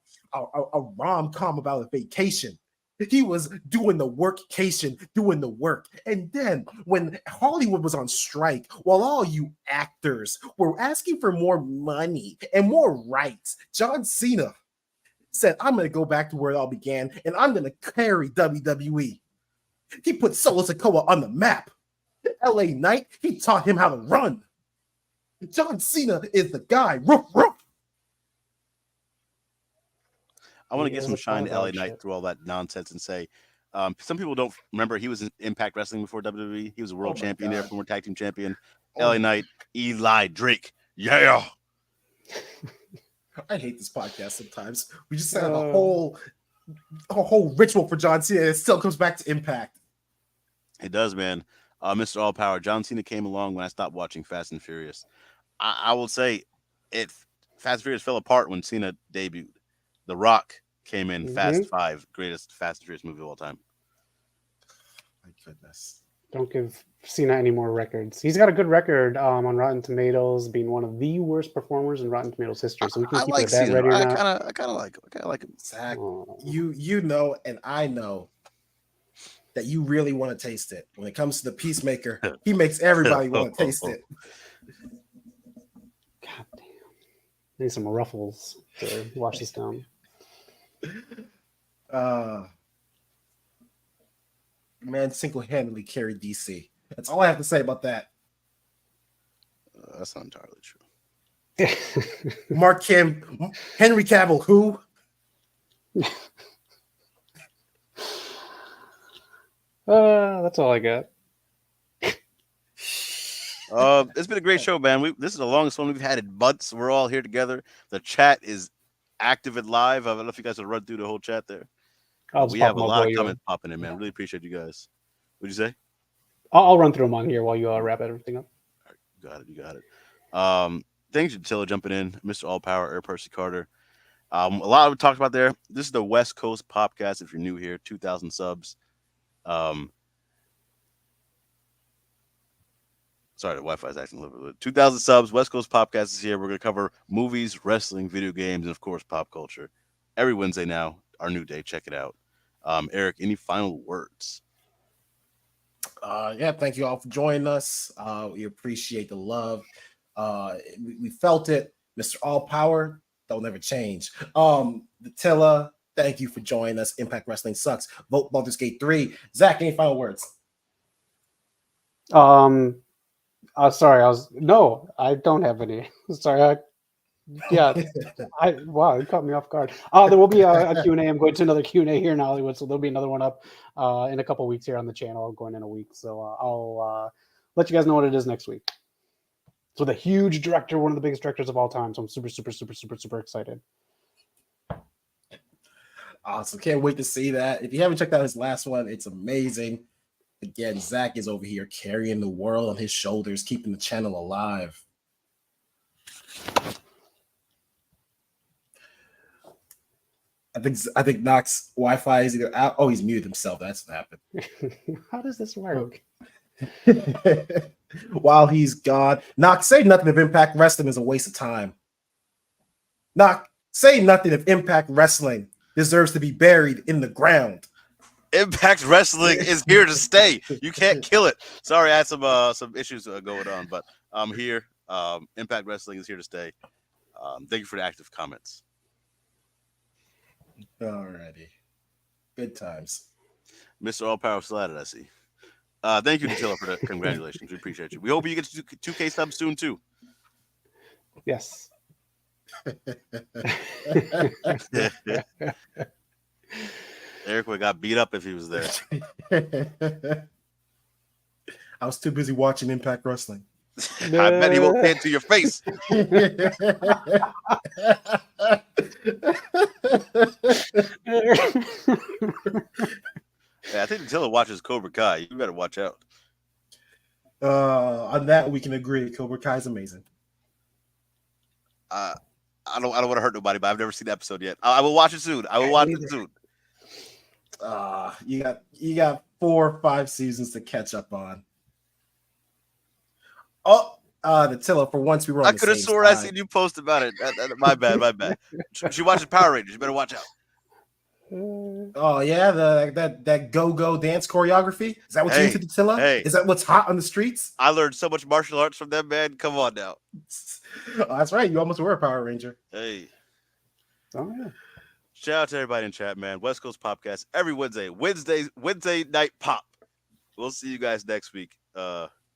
rom-com about a vacation. He was doing the workcation, doing the work. And then when Hollywood was on strike, while all you actors were asking for more money and more rights, John Cena said, I'm going to go back to where it all began, and I'm going to carry WWE. He put Solo Sikoa on the map. LA Knight, he taught him how to run. John Cena is the guy. Roof, roof. I want to give some shine to LA Knight through all that nonsense and say, some people don't remember he was in Impact Wrestling before WWE. He was a world champion there, former tag team champion. LA Knight, Eli Drake. Yeah. I hate this podcast sometimes. We just have a whole ritual for John Cena. It still comes back to Impact. It does, man. Mr. All Power, John Cena came along when I stopped watching Fast and Furious. I will say Fast and Furious fell apart when Cena debuted. The Rock came in Fast 5, greatest Fast and Furious movie of all time. My goodness. Don't give Cena any more records. He's got a good record on Rotten Tomatoes, being one of the worst performers in Rotten Tomatoes history. So we can keep it at that ready or not. I kind of like him. I kind of like him. Zach, you know, and I know that you really want to taste it. When it comes to the Peacemaker, he makes everybody want to taste it. God damn. I need some ruffles to wash this down. Man single-handedly carried DC. That's all I have to say about that. That's not entirely true. Henry Cavill, who? That's all I got. It's been a great show, man. This is the longest one we've had in months. We're all here together. The chat is active and live. I don't know if you guys will run through the whole chat there. We have a lot of comments popping in, man. Really appreciate you guys. What'd you say? I'll run through them on here while you wrap everything up. All right, you got it. Thanks, Attila, jumping in. Mr. All Power, Air Percy Carter. A lot we talked about there. This is the West Coast POPcast. If you're new here, 2,000 subs. Sorry, the Wi-Fi is acting a little bit. 2,000 subs. West Coast POPcast is here. We're going to cover movies, wrestling, video games, and of course, pop culture. Every Wednesday now, our new day. Check it out. Eric, any final words? Thank you all for joining us. We appreciate the love. We felt it. Mr. All Power, that'll never change. Attila, thank you for joining us. Impact Wrestling sucks. Vote Baldur's Gate 3. Zach, any final words? Sorry, no, I don't have any. Sorry, wow, you caught me off guard. There will be a Q&A. I'm going to another Q&A here in Hollywood, so there'll be another one up in a couple weeks here on the channel, going in a week. So I'll let you guys know what it is next week. It's with a huge director, one of the biggest directors of all time. So I'm super, super, super, super, super excited. Awesome. Can't wait to see that. If you haven't checked out his last one, it's amazing. Again, Zach is over here carrying the world on his shoulders, keeping the channel alive. I think Noc's Wi-Fi is either out. Oh, he's muted himself. That's what happened. How does this work? While he's gone, Noc, say nothing if Impact Wrestling is a waste of time. Noc, say nothing if Impact Wrestling deserves to be buried in the ground. Impact Wrestling is here to stay. You can't kill it. Sorry, I had some issues going on, but I'm here. Impact Wrestling is here to stay. Thank you for the active comments. Alrighty. Good times. Mr. All Power Slatted, I see. Thank you, Attila, for the congratulations. We appreciate you. We hope you get 2K subs soon too. Yes. Eric would got beat up if he was there. I was too busy watching Impact Wrestling. I bet he won't say it to your face. Yeah, I think Attila watches Cobra Kai. You better watch out. On that, we can agree. Cobra Kai is amazing. I don't want to hurt nobody, but I've never seen the episode yet. I will watch it soon. I will watch it soon. You got 4 or 5 seasons to catch up on. Oh, Attila, for once we were on I the could have same sworn I side. seen you post about it. My bad. She watches Power Rangers. You better watch out. Oh yeah, that go dance choreography. Is that what you into, Attila? Hey. Is that what's hot on the streets? I learned so much martial arts from them, man. Come on now. Oh, that's right. You almost were a Power Ranger. Hey. Oh yeah. Shout out to everybody in chat, man. West Coast POPcast every Wednesday night pop. We'll see you guys next week.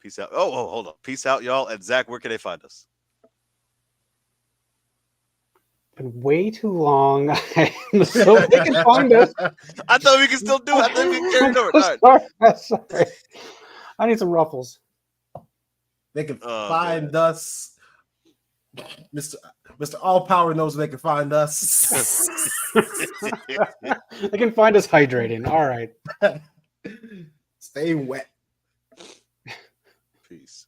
Peace out. Oh, hold on. Peace out, y'all. And Zach, where can they find us? Been way too long. So they can find us. I thought we could still do it. I thought we could carry it over. All right. Sorry. I need some ruffles. They can find us. Mr. All Power knows where they can find us. They can find us hydrating. All right. Stay wet. Peace.